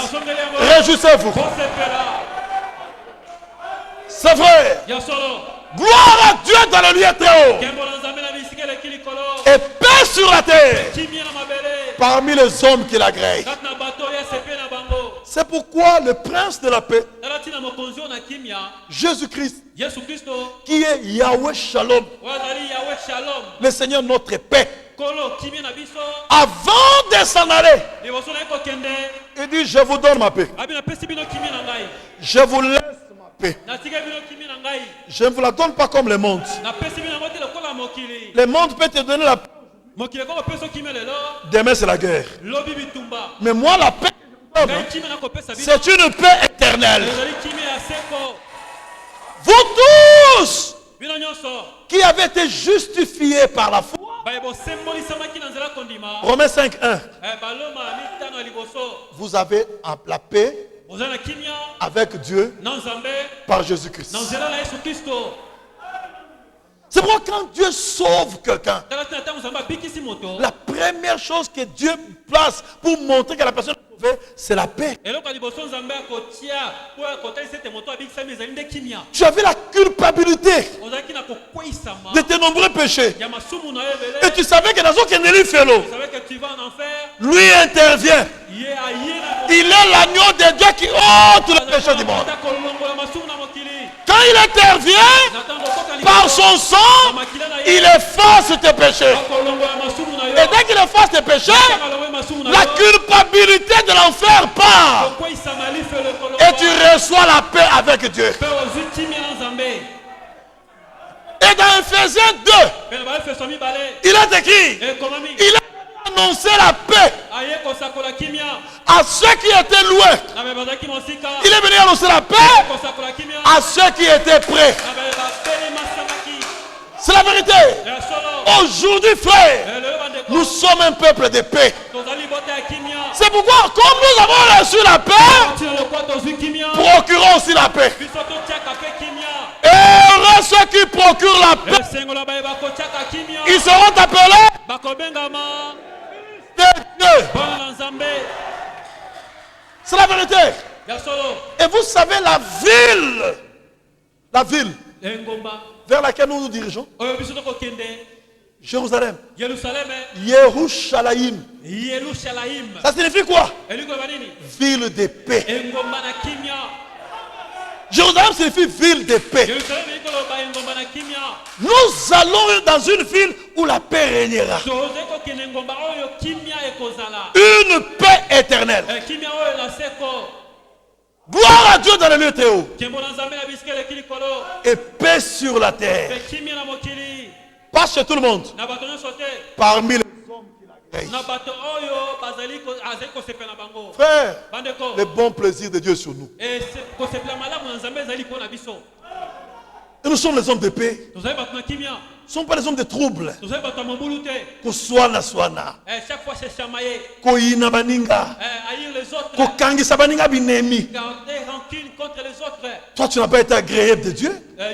réjouissez-vous. C'est vrai. Gloire à Dieu dans le lieu très haut. Et paix sur la terre parmi les hommes qui l'agréent. C'est pourquoi le prince de la paix, Jésus-Christ, qui est Yahweh Shalom, le Seigneur notre paix, avant de s'en aller, il dit: je vous donne ma paix. Je vous laisse ma paix. Je ne vous la donne pas comme le monde. Le monde peut te donner la paix. Demain c'est la guerre. Mais moi la paix, c'est une paix éternelle. Vous tous qui avez été justifiés par la foi. Romains 5:1. Vous avez la paix avec Dieu par Jésus-Christ. C'est pourquoi quand Dieu sauve quelqu'un, la première chose que Dieu place pour montrer que la personne est sauvée, c'est la paix. Tu avais la culpabilité de tes nombreux péchés. Et tu savais que dans aucun félo, lui intervient. Il est l'agneau de Dieu qui ôte le péché du monde. Quand il intervient, par son sang, il efface tes péchés. Et dès qu'il efface tes péchés, la culpabilité de l'enfer part. Et tu reçois la paix avec Dieu. Et dans Ephésiens 2, il est écrit, il a annoncé la paix à ceux qui étaient loin. Il est venu annoncer la paix à ceux qui étaient près. C'est la vérité. Aujourd'hui, frère, nous sommes un peuple de paix. C'est pourquoi, comme nous avons reçu la paix, procurons aussi la paix. Et heureux ceux qui procurent la paix, ils seront appelés de Dieu. C'est la vérité. Et vous savez, la ville vers laquelle nous nous dirigeons, Jérusalem, Yerushalayim. Ça signifie quoi? Ville de paix. Jérusalem signifie ville de paix. Nous allons dans une ville où la paix régnera. Une paix éternelle. Gloire à Dieu dans le lieu très haut. Et paix sur la terre. Pas chez tout le monde. Parmi les hommes qui l'agréent. Frère, le bon plaisir de Dieu sur nous. Et nous sommes les hommes de paix. Nous ne sommes pas les hommes de troubles. Koswana.
Chaque fois c'est chamaillé.
Koyina baninga.
Haïr les autres.
Kokangisa baninga binemi.
Garder rancune contre les autres.
Toi, tu n'as pas été agréé de Dieu. Un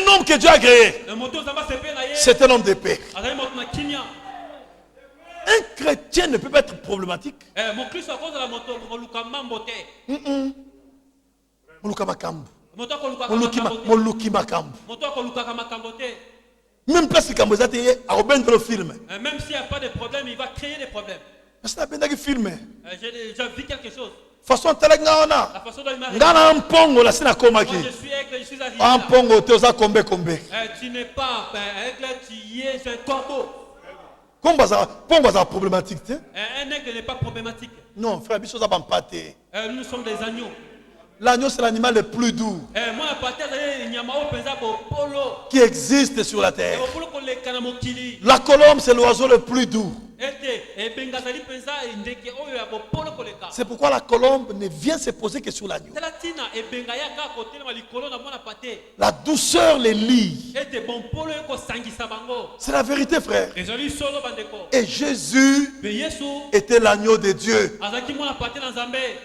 homme que Dieu a agréé, c'est un homme de paix. Un chrétien ne peut pas être problématique. Même place que Kamboza te a oben dans le film.
Même s'il n'y a pas de problème, il va créer des problèmes.
C'est bien que film.
J'ai déjà vu quelque chose.
Façon telle
La façon dont il m'a
ngana mpongo la sina komaki.
Moi je suis aigle, je suis arrivé.
Mpongo toza kombe.
Tu n'es pas aigle, tu y es un corbeau.
Comment ça problématique?
Un aigle n'est pas problématique.
Non, frère, nous
sommes des agneaux.
L'agneau, c'est l'animal le plus doux qui existe sur la terre. La colombe, c'est l'oiseau le plus doux. C'est pourquoi la colombe ne vient se poser que sur l'agneau. La douceur les lie. C'est la vérité, frère. Et Jésus était l'agneau de Dieu.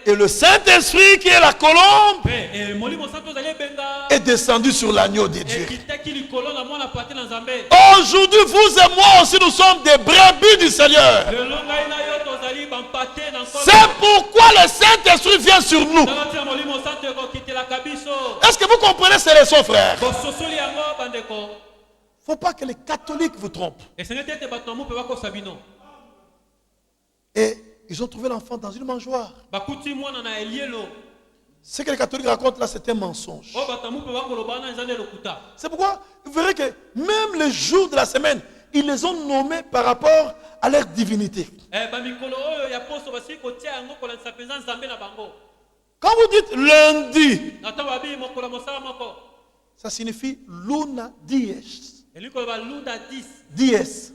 Et le Saint-Esprit, qui est la colombe, est descendu sur l'agneau de Dieu. Aujourd'hui, vous et moi aussi, nous sommes des brebis du Seigneur. C'est pourquoi le Saint-Esprit vient sur nous. Est-ce que vous comprenez ces leçons, frère? Il ne faut pas que les catholiques vous trompent. Et ils ont trouvé l'enfant dans une mangeoire. Ce que les catholiques racontent là, c'est un mensonge. C'est pourquoi vous verrez que même les jours de la semaine, ils les ont nommés par rapport à leur divinité. Quand vous dites lundi, ça signifie luna dies. Dies.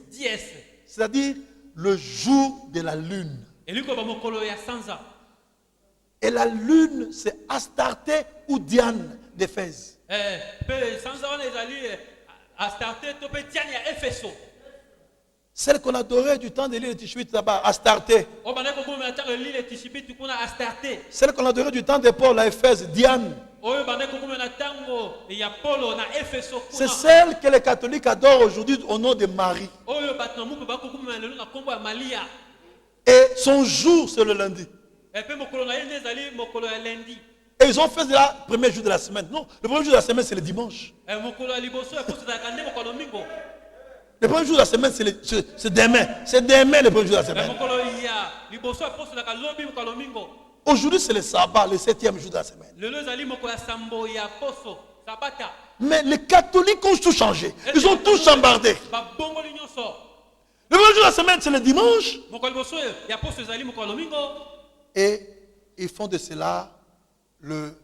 C'est-à-dire le jour de la lune. Et la lune, c'est Astarté ou Diane d'Éphèse. Celle qu'on adorait du temps de l'île de Tishbite là-bas, Astarté. Celle qu'on adorait du temps de Paul à Éphèse, Diane. C'est celle que les catholiques adorent aujourd'hui au nom de Marie. Et son jour, c'est le lundi. Et ils ont fait là le premier jour de la semaine. Non, le premier jour de la semaine, c'est le dimanche. Le premier jour de la semaine, c'est demain. C'est demain le premier jour de la semaine. Aujourd'hui, c'est le sabbat, le 7e jour de la semaine. Mais les catholiques ont tout changé. Ils ont tout chambardé. Le premier jour de la semaine, c'est le dimanche. Et ils font de cela le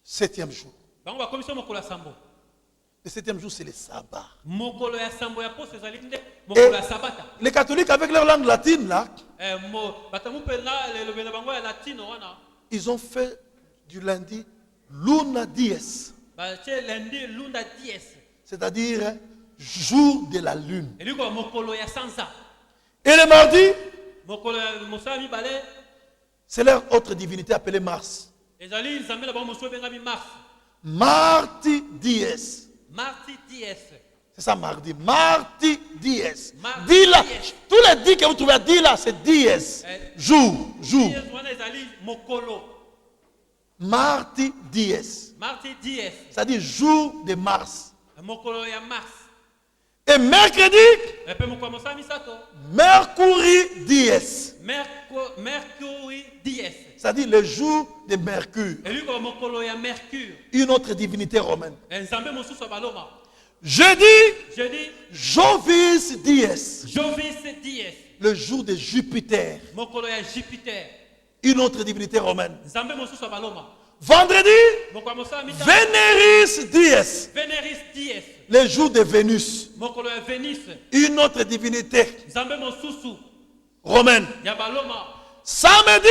7e jour. Le 7e jour, c'est le sabbat. Et les catholiques, avec leur langue latine, là, ils ont fait du lundi luna dies. C'est-à-dire jour de la lune. Et le mardi, c'est leur autre divinité appelée Mars. Mardi dies. C'est ça, mardi. Mardi dies. Dis là. Tous les dix que vous trouvez, dis là, c'est dies. Jour. Mardi dies. C'est-à-dire jour de Mars. Et mercredi, Mercuri dies. C'est-à-dire le jour de Mercure. Une autre divinité romaine. Jeudi, Jovis dies. Le jour de Jupiter. Une autre divinité romaine. Vendredi, Vénéris dies. Le jour de Vénus. Une autre divinité romaine. Samedi,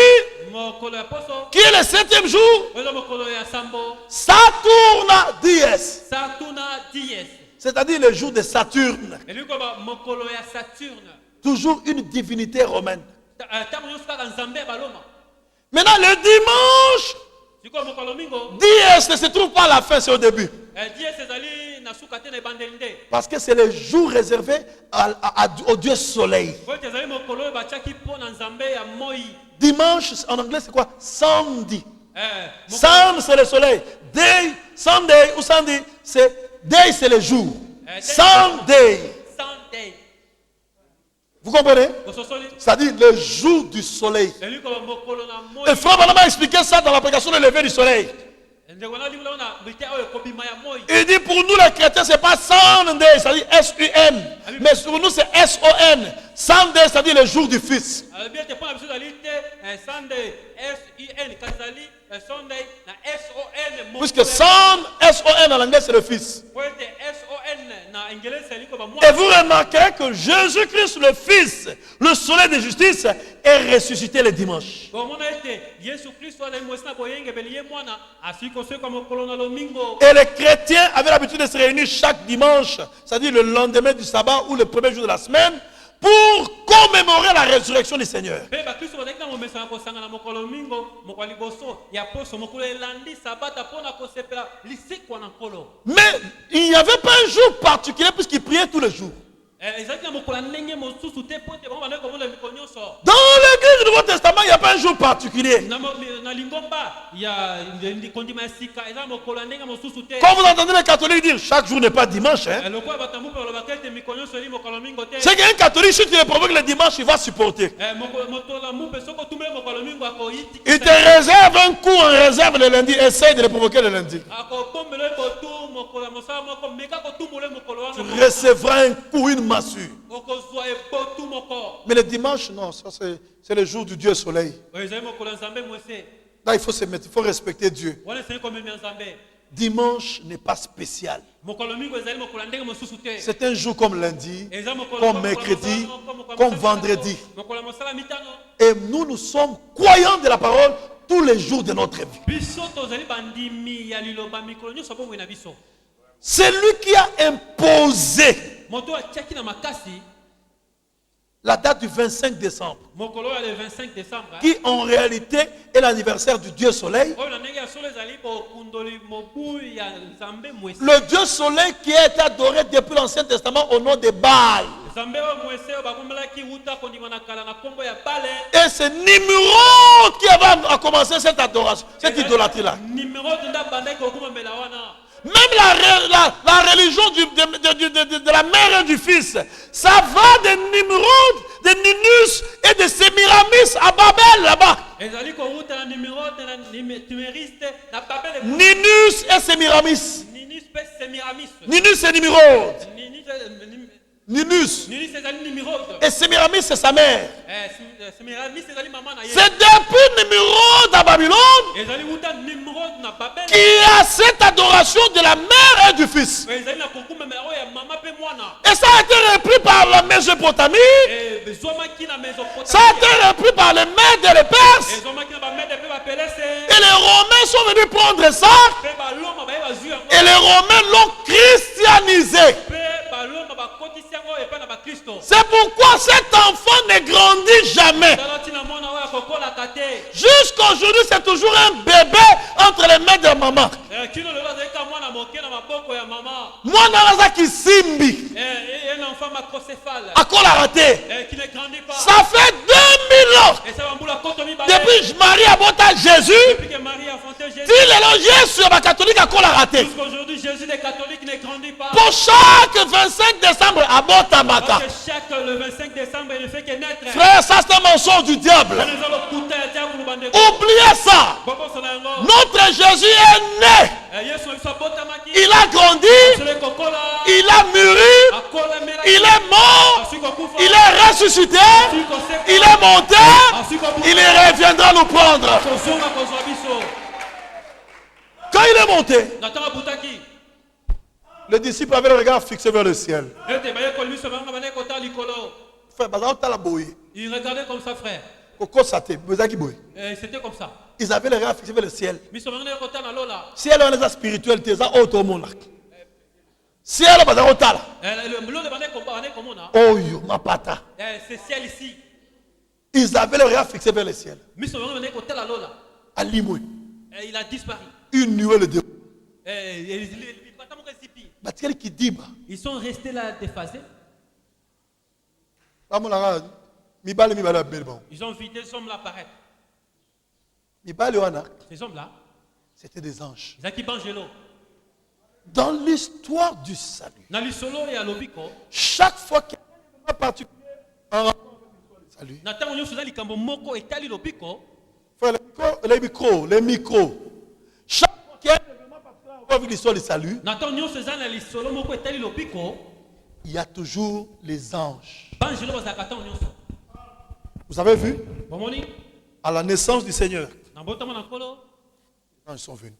qui est le 7e jour, Saturna dies. C'est-à-dire le jour de Saturne. Toujours une divinité romaine. Maintenant, le dimanche, dies ne se trouve pas à la fin, c'est au début. Parce que c'est le jour réservé au Dieu soleil. Dimanche, en anglais, c'est quoi? Sunday. Sun, c'est le soleil. Day, Sunday ou Sunday, day, c'est le jour. Sunday. Vous comprenez? C'est-à-dire le jour du soleil. Et Frère Branham a expliqué ça dans l'application de lever du soleil. Il dit pour nous les chrétiens, ce n'est pas Sunday, c'est-à-dire S-U-N. Mais pour nous, c'est S-O-N. Sunday, c'est-à-dire le jour du Fils. Puisque Sun, S-O-N en anglais, c'est le Fils. Et vous remarquerez que Jésus-Christ, le Fils, le soleil de justice, est ressuscité le dimanche.
bomona ete Yesu Kristo azali mwasi na boyengebeli ye mwana asili kosekwa mokolo na lomingo.
Et les chrétiens avaient l'habitude de se réunir chaque dimanche, c'est-à-dire le lendemain du sabbat ou le premier jour de la semaine, pour commémorer la résurrection du Seigneur.
Pe bakristo bazali na momesana kosangana mokolo lomingo mokolo liboso ya poso mokolo elandi sabata mpona kosepela lisekwa na nkolo.
Mais il n'y avait pas un jour particulier puisqu'ils priaient tous les jours.
ezalaki na mokolo ya ndenge mosusu te po ete bango bandeki komona mikolo nyonso.
Dans l'église du Nouveau Testament, il n'y a pas un jour particulier.
na lingomba ya kondima ya sika eza mokolo ya ndenge mosusu te.
Quand vous entendez les catholiques dire chaque jour n'est pas dimanche, hein,
lokola batambu mpe balobaka ete mikolo nyonso eli mokolo mingo te.
c'est qu'un catholique, si tu le provoques le dimanche, il va supporter.
motola mpe soki otumbele mokolo mingo akoyiti.
Il te réserve un coup en réserve le lundi. Essaye de le provoquer le lundi.
akobombela ebotu mokolo ya mosala moko meka kotumbula mokolo
Tu
wana.
recevras un coup, une massue.
okozwa ebotu moko.
Mais le dimanche, non, ça c'est le jour du Dieu soleil.
ezali mokolo ya nzambe mwese
Là, il faut se mettre, il faut respecter Dieu.
wana esali komemia nzambe.
Dimanche n'est pas spécial.
mokolo mingo ezali mokolo ya ndenge mosusu te.
C'est un jour comme lundi,
eza mokolo
comme
moko
mercredi,
moko
comme
mosala
vendredi.
mokolo ya mosala mitano.
Et nous sommes croyants de la parole tous les jours de notre vie.
biso tozali bandimi ya liloba mikolo nyonso bomoi na biso.
C'est lui qui a imposé
moto atiaki na makasi
la date du 25 décembre,
mokolo ya le 25 décembre
qui en réalité est l'anniversaire du Dieu soleil.
oyo na ndenge ya solo ezali bokundoli mobu ya nzambe mwese.
Le Dieu soleil qui a été adoré depuis l'Ancien Testament au nom de Baal.
nzambe oyo mwese oyo bakombelaki wuta kondima na kala na nkombo ya bale.
Et c'est Nimrod qui avait commencé cette adoration, cette idolâtrie-là.
nimero tunda bandaki kokumamela wana.
Même la religion de la mère et du fils, ça va de Nimrod, de Ninus et de Sémiramis à Babel là-bas.
ezali kowuta na nimero na timeriste na babele.
Ninus et Sémiramis.
ninis pe semiramis.
Ninus et Nimrod.
Ninus
Ninus.
ezali Nimrod.
Et Sémiramis c'est sa mère.
Semiramis ezali mama na ye.
C'est depuis Nimrod à Babylone
ezali wuta Nimrod na babele.
qu'il y a cette adoration de la mère et du fils.
ezali na kokumamela oyo ya mama pe mwana.
Et ça a été repris par la Mésopotamie.
bezwamaki na Mésopotamie.
Ça a été repris par les Mèdes et les Perses.
ezwamaki na bamede pe bapelese.
Et les Romains sont venus prendre ça.
pe baloma baye bazwi yango.
Et les Romains l'ont christianisé.
pe baloma bakotisi yango epai na bakristo.
C'est pourquoi cet enfant ne grandit jamais.
tala ntina mwana oyo akokolaka te.
Jusqu'aujourd'hui, c'est toujours un bébé entre les mains de maman.
kino lelo azali ka mwana moke na maboko ya mama.
Moi, naza qui simbi.
un enfant macrocéphale.
À quoi la raté?
qui ne grandit pas.
Ça fait 2000 ans.
et ça va mbula koto mibale.
Depuis Marie a bota Jésus.
depuis que Marie a enfanté Jésus.
Si les Jésus est catholique, à quoi la raté?
Jusqu'aujourd'hui, Jésus des catholiques ne grandit pas.
Pour chaque 25 décembre, à bota maka.
Parce que chaque le 25 décembre, il ne fait que naître.
Frère, ça c'est un mensonge du diable. Oubliez ça. Notre Jésus est né. Il a grandi. Il a mûri. Il est mort. Il est ressuscité. Il est monté. Il reviendra nous prendre. Quand il est monté, les disciples avaient le regard fixé vers le ciel.
Il regardait comme ça, frère. C'était comme ça.
Ils avaient le regard fixé vers le ciel.
Ciel
on est spirituel, c'est ça autre monde. Ciel on est otala. Oh yo ma pata.
C'est ciel ici.
Ils avaient le regard fixé vers le ciel.
Il a disparu.
Une nuée le déroule.
Ils sont restés là déphasés. Ils ont vidé ces hommes-là apparaître. Ces hommes-là,
c'était des anges.
Dans
l'histoire du salut,
chaque fois
qu'il y a un particulier en rapport avec le salut, les micros, chaque fois qu'il y a un événement particulier avec l'histoire du salut, il y a toujours les anges. Vous avez vu? À la naissance du Seigneur, les anges sont venus.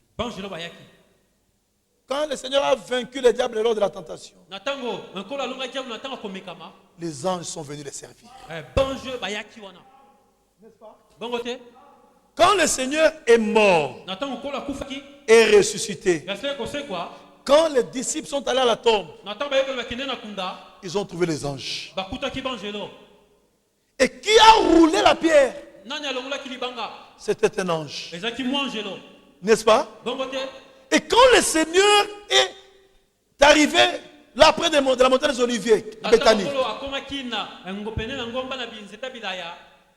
Quand le Seigneur a vaincu le diable lors de la tentation, les anges sont venus les servir.
bongo te
Quand le Seigneur est mort
na ntango nkolo akufaki
et ressuscité,
yasili kosekwa
quand les disciples sont allés à la tombe,
na ntango bayekeli bakende na kunda
ils ont trouvé les anges.
bakutaki banjelo
Et qui a roulé la pierre?
nani alongolaki libanga
C'était un ange.
ezalaki mwa angelo
N'est-ce pas?
bongo te
Et quand le Seigneur est arrivé là après de la montagne des Oliviers, à
na ntango
Béthanie,
nkolo akomaki na pene na ngomba na binzeta bilaya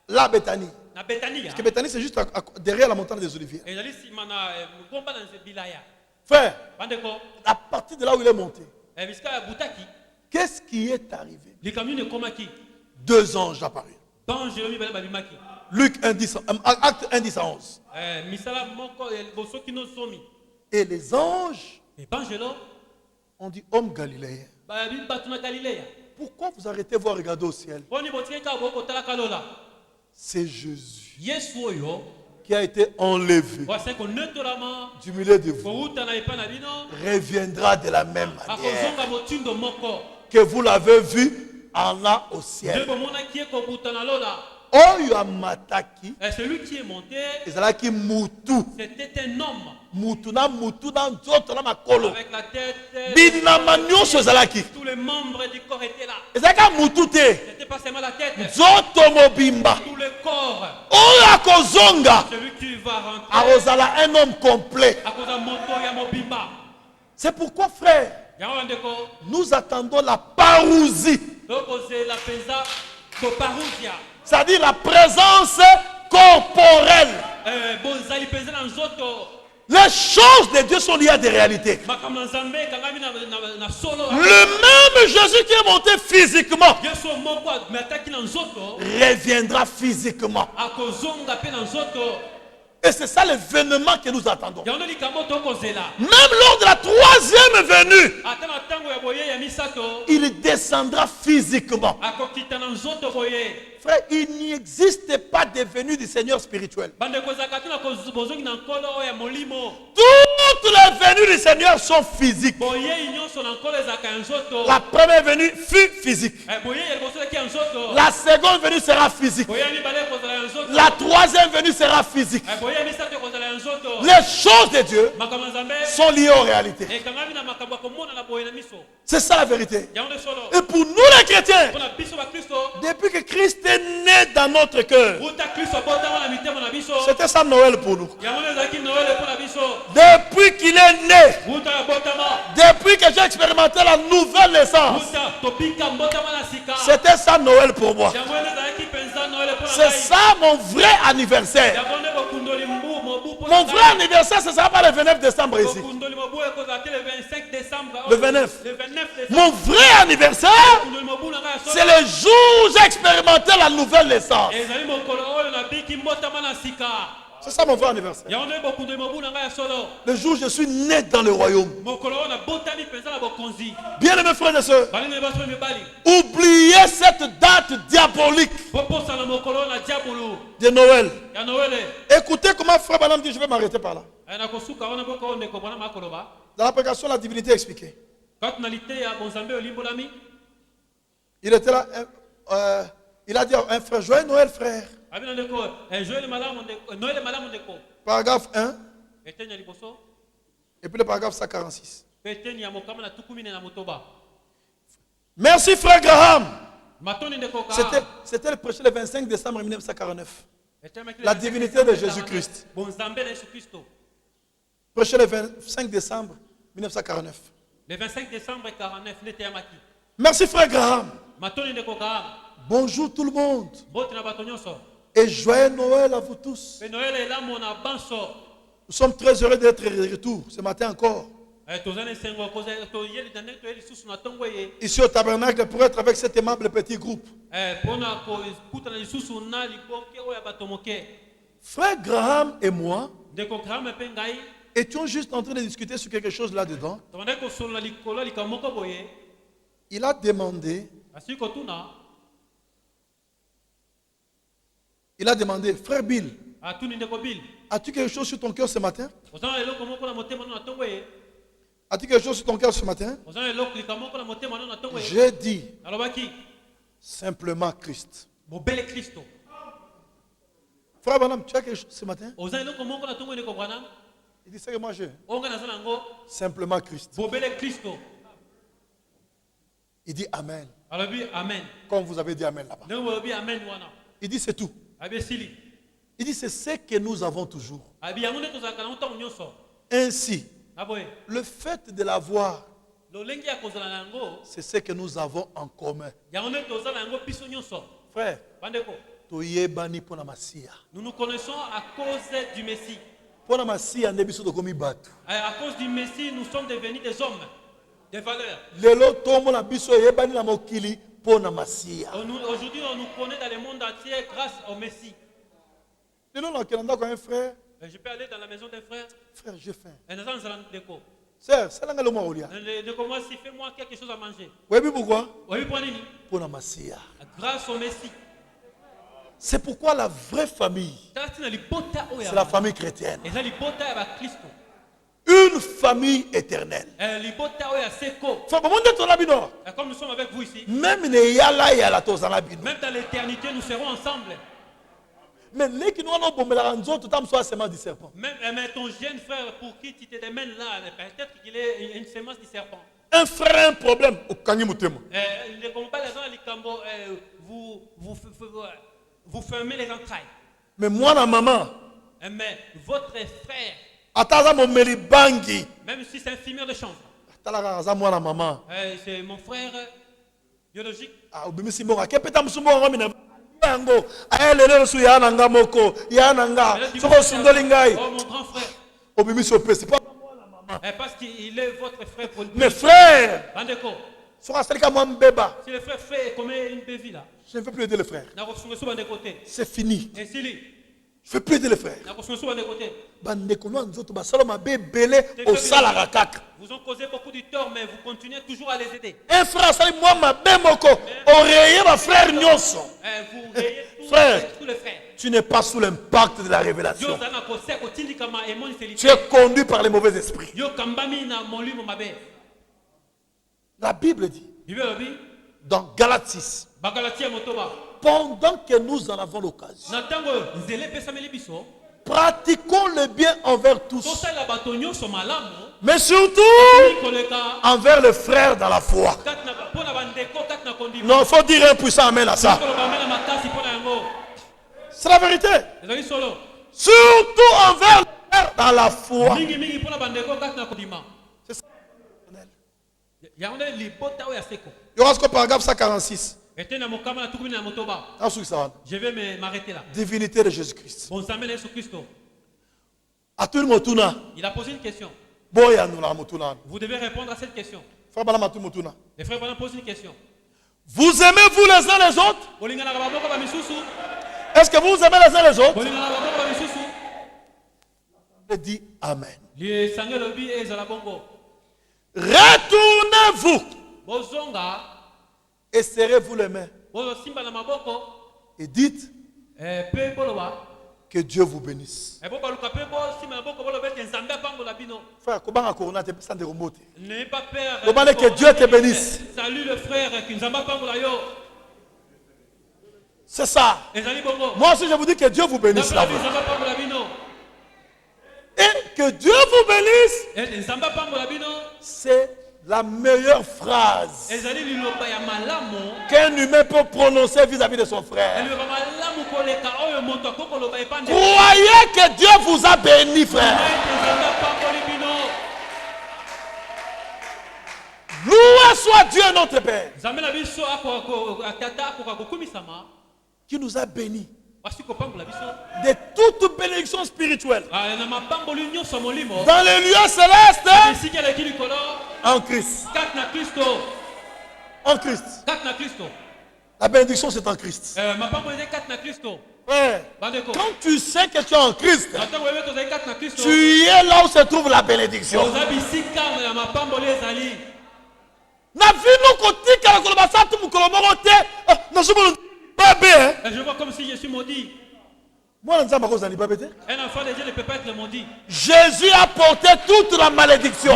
là Béthanie,
na betania
parce que Béthanie c'est juste derrière la montagne des Oliviers.
ezali nsima na ngomba na bilaya
Frère,
bandeko
à partir de là où il est monté,
bisika ya butaki
qu'est-ce qui est arrivé?
likambo nini ekomaki
2 anges apparus.
banjelo mibale babimaki
Luc 1, 10, acte 1, 10 à 11.
misala moko liboso kino somi
Et les anges
banjelo
ont dit, homme galiléen,
babi bato na galileya
pourquoi vous arrêtez vous à regarder au ciel?
poni botikaki kaka bokotalaka lola
C'est Jésus
yesu oyo
qui a été enlevé
wase konetolama
du milieu de vous.
kouta na epai na bino
Reviendra de la même manière
akozonga motindo moko
que vous l'avez vu en là au
nde
ciel.
bomonaki ye kobuta na lola
Oyo amataki
celui qui est monté
ezalaki mutu
c'était un homme
mutu na nzoto na makolo
avec la tête
binama nyonso ezalaki
tous les membres du corps étaient là
ezalaka mutu te
c'était pas seulement la tête
nzoto mobimba
tout le corps
oyo akozonga
celui qui va rentrer
akozala un homme complet.
akoza moto ya mobimba
C'est pourquoi, frère,
yango bandeko
nous attendons la parousie,
tokozela mpenza koparusia
c'est-à-dire la présence corporelle.
bozali mpenza na nzoto
Les choses de Dieu sont liées à des réalités.
makambo na nzambe ekangami na solo
Le même Jésus qui est monté physiquement
yesu moko ametaki na nzoto
reviendra physiquement.
akozonga mpe na nzoto
Et c'est ça l'événement que nous attendons.
yango likambo tokozela
Même lors de la 3e venue,
ata na ntango ya boye ya misato
il descendra physiquement.
akokita na nzoto boye
Frère, il n'existe pas de venue du Seigneur spirituel.
bandeko ezalaka te na bozongi na nkolo oyo ya molimo
Toutes les venues du Seigneur sont physiques.
boyei nyonso na nkolo ezalaka ya nzoto
La première venue fut physique.
boyei ya liboso ezalaki ya nzoto
La seconde venue sera physique.
boyei ya mibale ekozala ya nzoto
La 3e venue sera physique.
boyei ya misato ekozala ya nzoto
Les choses de Dieu
makambo na nzambe
sont liées aux réalités.
ekangami na makambo ya komona na boye na miso
C'est ça la vérité.
yango nde solo
Et pour nous les chrétiens,
mpona biso bakristo
depuis que Christ est né dans notre cœur,
uta kristo abotama na mitema na biso
c'était ça Noël pour nous.
yango nde ezalaki noele mpona biso
Depuis qu'il est né,
uta abotama
depuis que j'ai expérimenté la nouvelle naissance,
uta tobika mbotama na sika
c'était ça Noël pour moi.
yango nde ezalaki mpenza noele mpona
C'est ça mon vrai anniversaire.
yango nde bokundoli mobu
Mon vrai anniversaire, ce ne sera pas le 29 décembre ici.
bokundoli mobu ekozalaki le 25 décembre
Le 29.
le 29 décembre
Mon vrai anniversaire,
bokundoli mobu na ngai ya
c'est
solo
le jour où j'ai expérimenté la nouvelle naissance.
ezali mokolo oyo nabiki mbotama na sika
C'est ça mon vrai anniversaire.
yango nde bokundoli mobu na ngai ya solo
Le jour où je suis né dans le royaume.
mokolo oyo nabotami mpenza na bokonzi
Bien aimés frères et sœurs,
balingi baso mibali
oubliez cette date diabolique
boposana mokolo oyo na diabolo
de Noël.
ya noele
Écoutez comment frère Banam dit, je vais m'arrêter par là.
nakosuka wana mboka oyo ndeko bwana makoloba
Dans la prédication, la divinité est expliquée.
kati na lite ya bonzambe olimbolami
Il était là, il a dit à un frère, joyeux Noël frère.
abi na ndeko joele malamu ndeko noele malamu ndeko
Paragraphe 1,
eteni ya liboso
et puis le paragraphe 146.
mpe eteni ya mokama na tuku mine na motoba
Merci frère Graham.
matoni ndeko
C'était le prêché le 25 décembre 1949. La divinité de Jésus-Christ.
bonzambe na yesu kristo
Prêché le 25 décembre 1949.
le 25 décembre 49 nde eteyamaki
Merci frère Graham.
matoni ndeko kaham
Bonjour tout le monde.
mbote na bato nyonso
Et joyeux Noël à vous tous.
mpe noele elamo na banso
Nous sommes très heureux d'être de retour ce matin encore.
toza na esengo toyeli na ndenge toyeli lisusu na ntongo ye
Ici au tabernacle pour être avec cet aimable petit groupe.
mpona kokutana lisusu na liboke oyo ya bato moke
Frère Graham et moi
ndeko grame mpe ngai
étions juste en train de discuter sur quelque chose là-dedans.
tobandaki kosolola likolo ya likambo moko boye
Il a demandé,
asili kotuna
frère Bill,
atuni ndeko bile
as-tu quelque chose sur ton cœur ce matin?
oza na eloko moko na motema no na ntongo ye
As-tu quelque chose sur ton cœur ce matin?
oza na eloko likambo moko na motema no na ntongo ye
J'ai dit
alobaki
simplement Christ.
bobele kristo
Frère Branham, tu as quelque chose ce matin?
Oza eloko moko na tongo ndeko Branham.
Il dit, c'est que moi j'ai
Onga na zala ngo
simplement Christ.
bobele Kristo.
Il dit Amen.
Alobi amen.
Comme vous avez dit Amen là-bas.
Ndeko bolobi amen wana.
Il dit c'est tout.
Abi sili.
Il dit c'est ce que nous avons toujours.
Abi yango nde tozalaka na ntongo nyonso.
Ainsi,
Aboye.
le fait de l'avoir,
Lolengi ya kozala na yango.
c'est ce que nous avons en commun.
Yango nde tozala yango biso nyonso.
Frère,
Bandeko.
toyebani pona masia.
Nous nous connaissons à cause du Messie.
Pona masia nde biso tokomi batu.
À cause du Messie, nous sommes devenus des hommes, des valeurs.
Lelo tomona biso yebani na mokili pona masia.
Aujourd'hui, on nous connaît dans le monde entier grâce au Messie.
Lelo na kelanda ko un frère.
Je peux aller dans la maison des frères.
Frère, j'ai faim.
Et nous allons déco.
Sœur, c'est là que le olia.
Moi, si fais-moi quelque chose à manger.
Oui, pourquoi?
Oui, pour nini?
Pona masia.
Grâce au Messie.
C'est pourquoi la vraie famille, c'est la famille chrétienne. Une famille éternelle.
Comme nous sommes avec vous ici,
Même dans
l'éternité, nous serons ensemble.
Mais les qui nous ont bombé la ranzo, tout le temps semence du serpent.
Même ton jeune frère pour qui tu te démènes là, peut-être qu'il est une semence du serpent.
Un frère a un problème.
Les combats, vous fermez les entrailles.
Mais moi, la maman,
mais votre frère, même si c'est un fumeur de chanvre, c'est mon frère biologique.
Oh, mon grand frère.
Parce qu'il est votre frère.
Mes frères,
si le frère fait comme une bévie là,
je ne veux plus aider le frère. C'est fini. Je ne veux plus aider le frère.
Vous ont causé beaucoup de tort, mais vous continuez toujours à les aider.
Un frère, moi, ma bémoko, oreiller ma frère Nyonso. Frère, tu n'es pas sous l'impact de la révélation. Tu es conduit par les mauvais esprits. La Bible dit, dans Galates 6, pendant que nous en avons l'occasion, pratiquons le bien envers tous, mais surtout envers le frère dans la foi. Non, il faut dire un puissant amen à ça. C'est la vérité. Surtout envers le frère dans la foi. C'est ça. Il y aura ce que paragraphe 146.
Je vais m'arrêter là.
Divinité de Jésus-Christ.
Il a posé une question. Vous devez répondre à cette question. Les frères vont poser une question.
Vous aimez-vous les uns les autres? Est-ce que vous aimez les uns les autres? Je dis Amen. Retournez-vous et serrez-vous les mains et dites que Dieu vous bénisse. Frère,
n'ayez pas peur.
Que Dieu te bénisse.
Salut le frère.
C'est ça. Moi aussi je vous dis que Dieu vous bénisse. Et que Dieu vous bénisse, c'est la meilleure phrase qu'un humain peut prononcer vis-à-vis de son frère. Croyez que Dieu vous a béni, frère. Loué soit Dieu notre Père, qui nous a bénis de toute bénédiction spirituelle dans les lieux célestes en Christ. En Christ. La bénédiction, c'est en Christ. Ouais. Quand tu sais que tu es en Christ, tu es là où se trouve la bénédiction.
Je vois comme si je suis maudit.
Un enfant
de Dieu ne peut pas être maudit.
Jésus a porté toute la malédiction.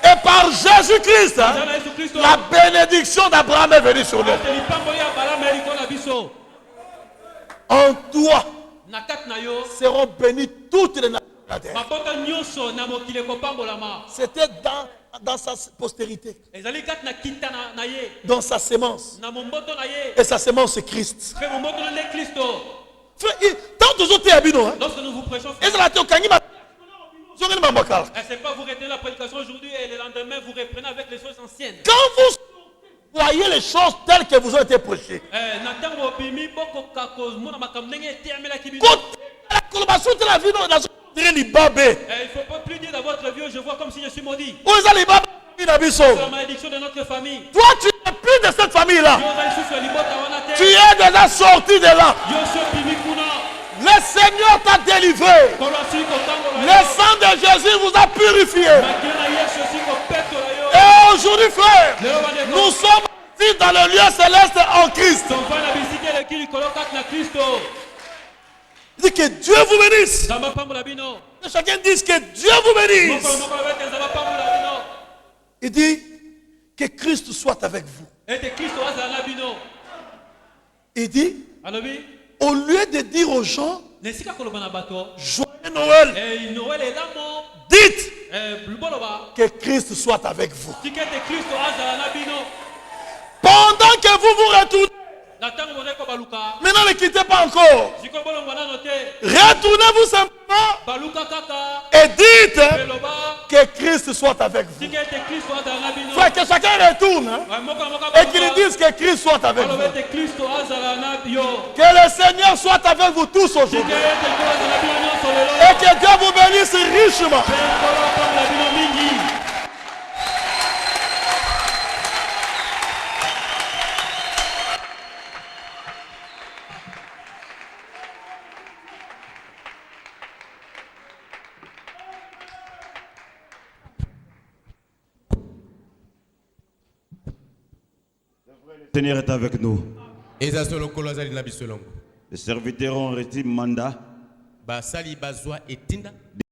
Et par Jésus-Christ, la bénédiction d'Abraham est venue sur nous. En toi
na kati na yo
seront bénies toutes les nations de la terre.
mabota nyonso na mokili kopambolama.
C'était dans sa postérité,
Ezali kati na kita na ye
dans sa sémence.
na momboto na ye
Et sa sémence, c'est Christ.
mpe momboto na nde Kristo.
Frère, tant toujours t'es habillé, non?
Lorsque nous vous prêchons,
Et ça l'a été au Kanyima. Zongani Mambakar.
c'est pas vous retenez la prédication aujourd'hui et le lendemain vous reprenez avec les choses anciennes.
Quand vous voyez les choses telles que vous ont été prêchées,
Na ntango obimi bokoka komona makambo ndenge eteyamelaki bino.
côté la coloration de la vie, non, dans dirait l'Ibabé.
Il faut pas plus dire dans votre vie, je vois comme si je suis maudit.
Où est l'Ibabé?
C'est la malédiction de notre famille.
Toi, tu n'es plus de cette famille-là.
Yo ozali susu ya libota wana te.
Tu es déjà sorti de là.
Yo so obimi kuna.
Le Seigneur t'a délivré.
Kolo asili kotambola
Le
yo.
sang de Jésus vous a purifié.
Makila na Yesu asili kopetola yo.
Et aujourd'hui, frère,
Lelo bandeko.
nous sommes ici dans le lieu céleste en Christ.
Tovanda na bisika eleki likolo kati na Kristo.
Il dit que Dieu vous bénisse.
Nzambe apambola bino.
Que chacun dise que Dieu vous bénisse.
Mokolo moko loba ete Nzambe apambola bino.
Il dit que Christ soit avec vous.
Ete Kristo azala na bino.
Il dit,
Alobi,
au lieu de dire aux gens,
na esika koloba na bato,
joyeux Noël,
Noël elamo,
dites
boloba,
que Christ soit avec vous.
tika ete Kristo azala na bino.
Pendant que vous vous retournez,
Na ntango bozali kobaluka,
maintenant ne quittez pas encore.
sikoyo bolongwa nano te.
Retournez-vous simplement
Baluka kaka,
et dites
beloba,
que Christ soit avec vous.
tika ete Kristo azala na bino.
Frère, que chacun retourne hein,
Moko na moko
et qu'il dise que Christ soit avec
aloba
vous.
ete Kristo azala na yo.
Que le Seigneur soit avec vous tous
Tika
aujourd'hui.
ete Nkolo azala na bino nyonso lelo.
Et que Dieu vous bénisse richement.
Mpe Nkolo apambola bino mingi.
Le Seigneur est avec nous.
Les
Les serviteurs ont reçu mandat
basali bazwa etinda